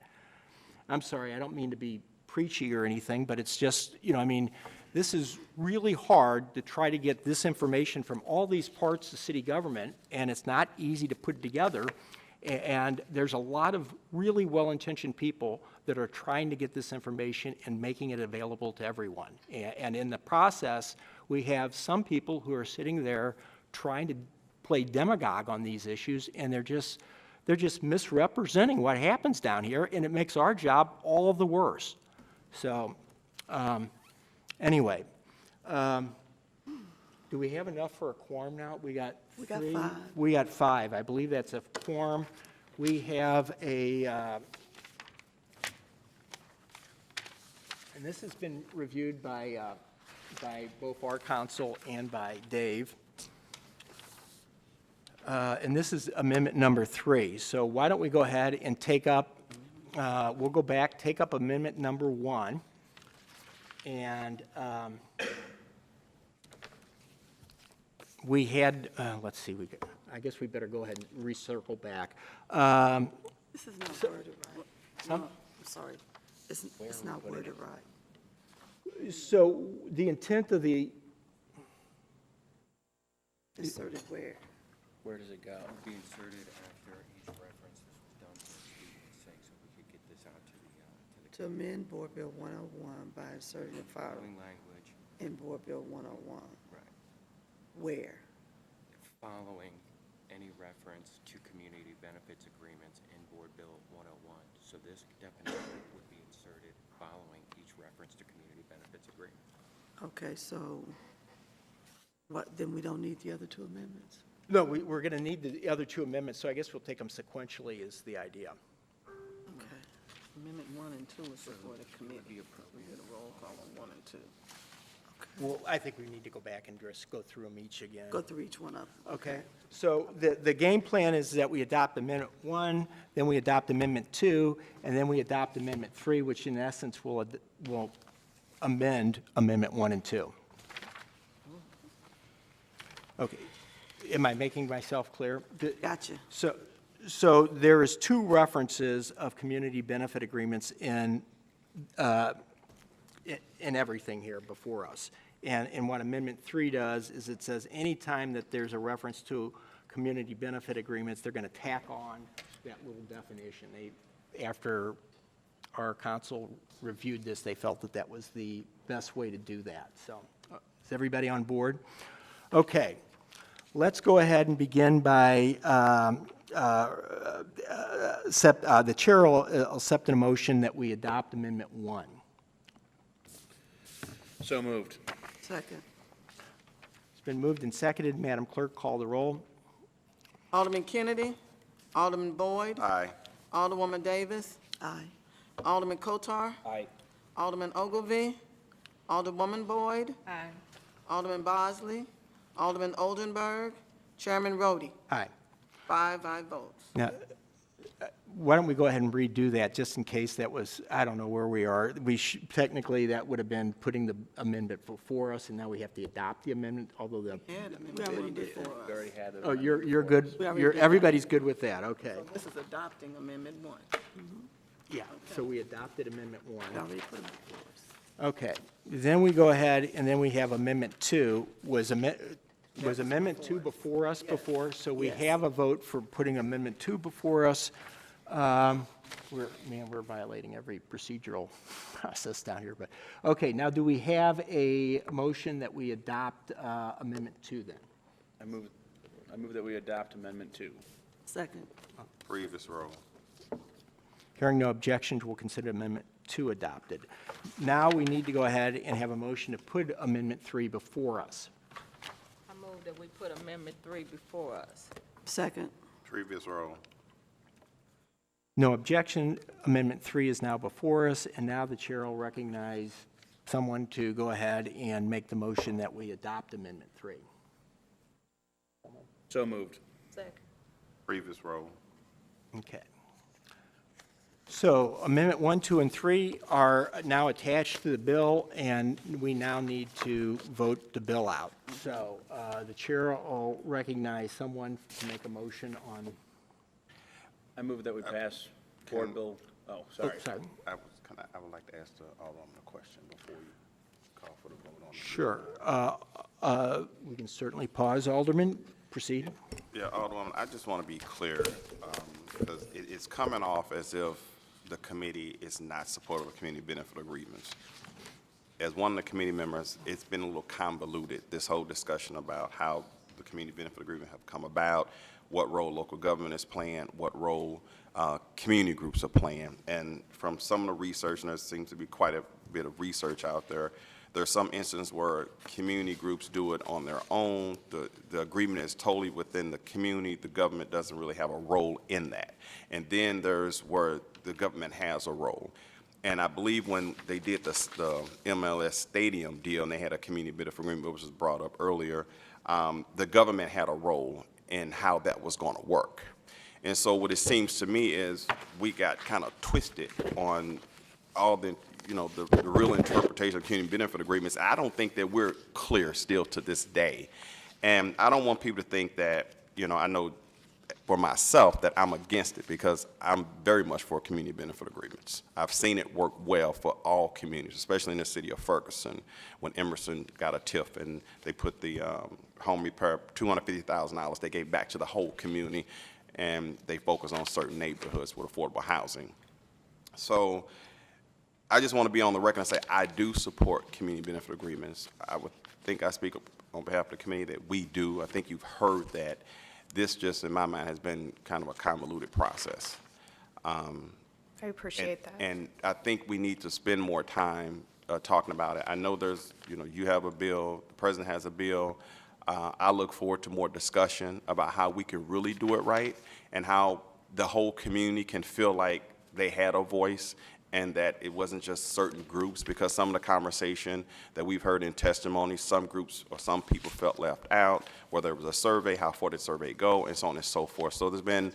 I'm sorry, I don't mean to be preachy or anything, but it's just, you know, I mean, this is really hard to try to get this information from all these parts of city government, and it's not easy to put together. And there's a lot of really well-intentioned people that are trying to get this information and making it available to everyone. And in the process, we have some people who are sitting there trying to play demagogue on these issues, and they're just misrepresenting what happens down here, and it makes our job all the worse. So, anyway, do we have enough for a quorum now? We got 3. Five. We got 5. I believe that's a quorum. We have a, and this has been reviewed by both our council and by Dave. And this is amendment number 3. So why don't we go ahead and take up, we'll go back, take up amendment number 1. And we had, let's see, I guess we better go ahead and recircle back. This is not worded right. No, I'm sorry. It's not worded right. So the intent of the, Inserted where? Where does it go? Be inserted after each reference was done to the sake, so we could get this out to the To amend Board Bill 101 by inserting the following language. in Board Bill 101. Right. Where? Following any reference to community benefits agreements in Board Bill 101. So this definition would be inserted following each reference to community benefits agreement. Okay, so what, then we don't need the other 2 amendments? no, we're going to need the other 2 amendments, so I guess we'll take them sequentially is the idea. Okay. Amendment 1 and 2 is before the committee. We did a roll call on 1 and 2. Well, I think we need to go back and just go through them each again. Go through each one of them. Okay, so the game plan is that we adopt Amendment 1, then we adopt Amendment 2, and then we adopt Amendment 3, which in essence will amend Amendment 1 and 2. Okay, am I making myself clear? Gotcha. So there is 2 references of community benefit agreements in everything here before us. And what Amendment 3 does is it says anytime that there's a reference to community benefit agreements, they're going to tack on that little definition. after our council reviewed this, they felt that that was the best way to do that. So, is everybody on board? Okay, let's go ahead and begin by, the chair will accept a motion that we adopt Amendment 1. So moved. Second. It's been moved and seconded. Madam Clerk, call the roll. Alderman Kennedy, Alderman Boyd, Aye. Alderwoman Davis, Aye. Alderman Kotar, Aye. Alderman Ogilvy, Alderwoman Boyd, Alderman Bosley, Alderman Oldenburg, Chairman Rhodey. Aye. 5 aye votes. Now, why don't we go ahead and redo that, just in case that was, I don't know where we are. Technically, that would have been putting the amendment before us, and now we have to adopt the amendment, although the, We already did before us. oh, you're good, We already did that. everybody's good with that, okay. So this is adopting Amendment 1. Yeah, so we adopted Amendment 1. We already put it before us. Okay, then we go ahead, and then we have Amendment 2. Was Amendment 2 before us before? So we have a vote for putting Amendment 2 before us. We're violating every procedural process down here, but, okay, now do we have a motion that we adopt Amendment 2 then? I move that we adopt Amendment 2. Second. Previous roll. Hearing no objections, we'll consider Amendment 2 adopted. Now we need to go ahead and have a motion to put Amendment 3 before us. I move that we put Amendment 3 before us. Second. Previous roll. No objection, Amendment 3 is now before us, and now the chair will recognize someone to go ahead and make the motion that we adopt Amendment 3. So moved. Second. Previous roll. Okay. So Amendment 1, 2, and 3 are now attached to the bill, and we now need to vote the bill out. So the chair will recognize someone to make a motion on, I move that we pass Board Bill, oh, sorry. sorry. I would like to ask the Alderman a question before you call for the vote on it. Sure. We can certainly pause, Alderman. Proceed. Yeah, Alderman, I just want to be clear, because it's coming off as if the committee is not supportive of community benefit agreements. As one of the committee members, it's been a little convoluted, this whole discussion about how the community benefit agreement have come about, what role local government is playing, what role community groups are playing. And from some of the research, and there seems to be quite a bit of research out there, there's some instances where community groups do it on their own. The agreement is totally within the community. The government doesn't really have a role in that. And then there's where the government has a role. And I believe when they did the MLS Stadium deal and they had a community benefit agreement, which was brought up earlier, the government had a role in how that was going to work. And so what it seems to me is we got kind of twisted on all the real interpretation of community benefit agreements. I don't think that we're clear still to this day. And I don't want people to think that, I know for myself that I'm against it, because I'm very much for community benefit agreements. I've seen it work well for all communities, especially in the city of Ferguson, when Emerson got a TIF and they put the home repair, $250,000 they gave back to the whole community, and they focus on certain neighborhoods with affordable housing. So I just want to be on the record and say I do support community benefit agreements. I would think I speak on behalf of the committee that we do. I think you've heard that. This just, in my mind, has been kind of a convoluted process. I appreciate that. And I think we need to spend more time talking about it. I know there's, you have a bill, the president has a bill. I look forward to more discussion about how we can really do it right and how the whole community can feel like they had a voice and that it wasn't just certain groups, because some of the conversation that we've heard in testimony, some groups or some people felt left out, whether it was a survey, how far did the survey go, and so on and so forth. So there's been,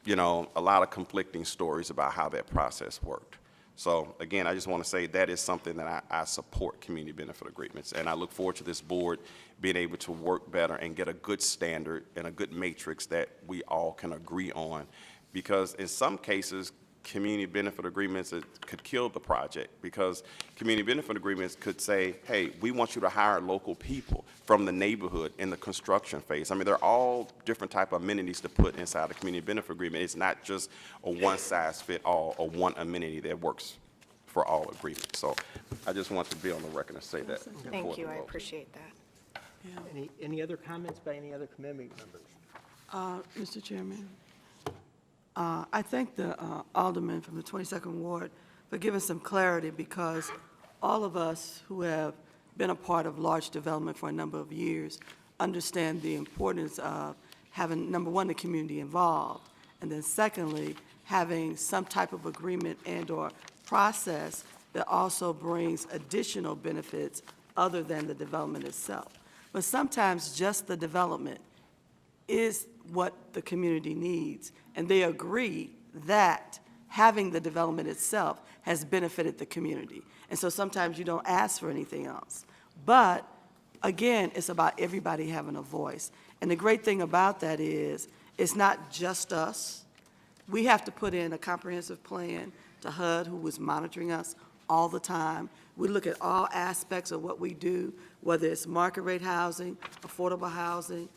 a lot of conflicting stories about how that process worked. So again, I just want to say that is something that I support community benefit agreements, and I look forward to this board being able to work better and get a good standard and a good matrix that we all can agree on, because in some cases, community benefit agreements that could kill the project, because community benefit agreements could say, hey, we want you to hire local people from the neighborhood in the construction phase. I mean, they're all different type of amenities to put inside a community benefit agreement. It's not just a one-size-fit-all or one amenity that works for all agreements. So I just want to be on the record and say that. Thank you, I appreciate that. Any other comments by any other committee members? Mr. Chairman, I thank the alderman from the 22nd Ward for giving some clarity, because all of us who have been a part of large development for a number of years understand the importance of having, number one, the community involved, and then secondly, having some type of agreement and/or process that also brings additional benefits other than the development itself. But sometimes just the development is what the community needs, and they agree that having the development itself has benefited the community. And so sometimes you don't ask for anything else. But again, it's about everybody having a voice. And the great thing about that is, it's not just us. We have to put in a comprehensive plan to HUD, who is monitoring us all the time. We look at all aspects of what we do, whether it's market rate housing, affordable housing,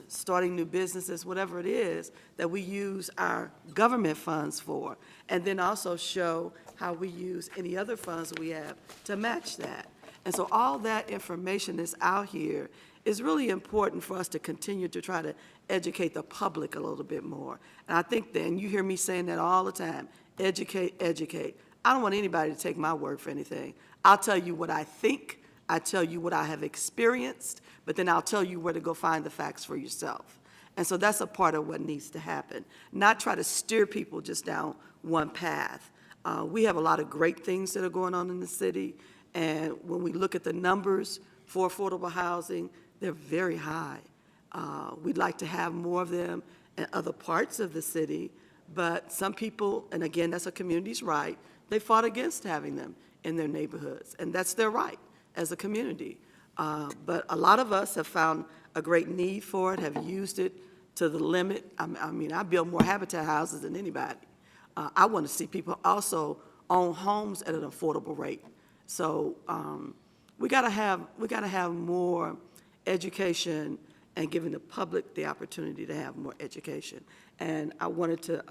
starting new businesses, whatever it is that we use our government funds for, and then also show how we use any other funds we have to match that. And so all that information that's out here is really important for us to continue to try to educate the public a little bit more. And I think then, you hear me saying that all the time, educate, educate. I don't want anybody to take my word for anything. I'll tell you what I think, I tell you what I have experienced, but then I'll tell you where to go find the facts for yourself. And so that's a part of what needs to happen. Not try to steer people just down one path. We have a lot of great things that are going on in the city, and when we look at the numbers for affordable housing, they're very high. We'd like to have more of them in other parts of the city, but some people, and again, that's a community's right, they fought against having them in their neighborhoods, and that's their right as a community. But a lot of us have found a great need for it, have used it to the limit. I mean, I build more habitat houses than anybody. I want to see people also own homes at an affordable rate. So we got to have more education and giving the public the opportunity to have more education. And I wanted to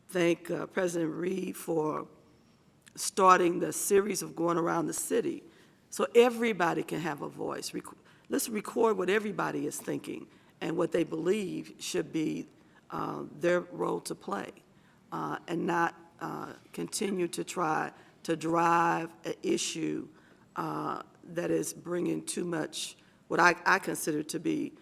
thank President Reed for starting the series of going around the city so everybody can have a voice. Let's record what everybody is thinking and what they believe should be their role to play, and not continue to try to drive an issue that is bringing too much, what I consider to be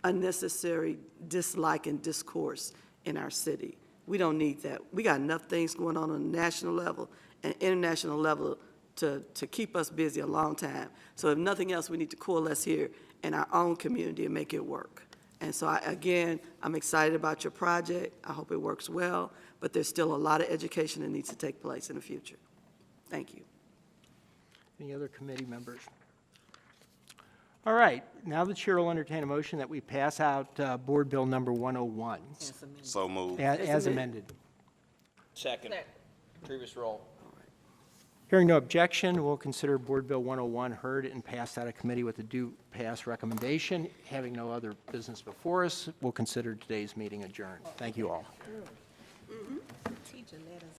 unnecessary dislike and discourse in our city. We don't need that. We got enough things going on a national level and international level to keep us busy a long time. So if nothing else, we need to coalesce here in our own community and make it work. And so again, I'm excited about your project. I hope it works well, but there's still a lot of education that needs to take place in the future. Thank you. Any other committee members? All right, now the chair will entertain a motion that we pass out Board Bill number 101. So moved. As amended. Second. Previous roll. Hearing no objection, we'll consider Board Bill 101 heard and passed out of committee with a due pass recommendation. Having no other business before us, we'll consider today's meeting adjourned. Thank you all. Teacher, let us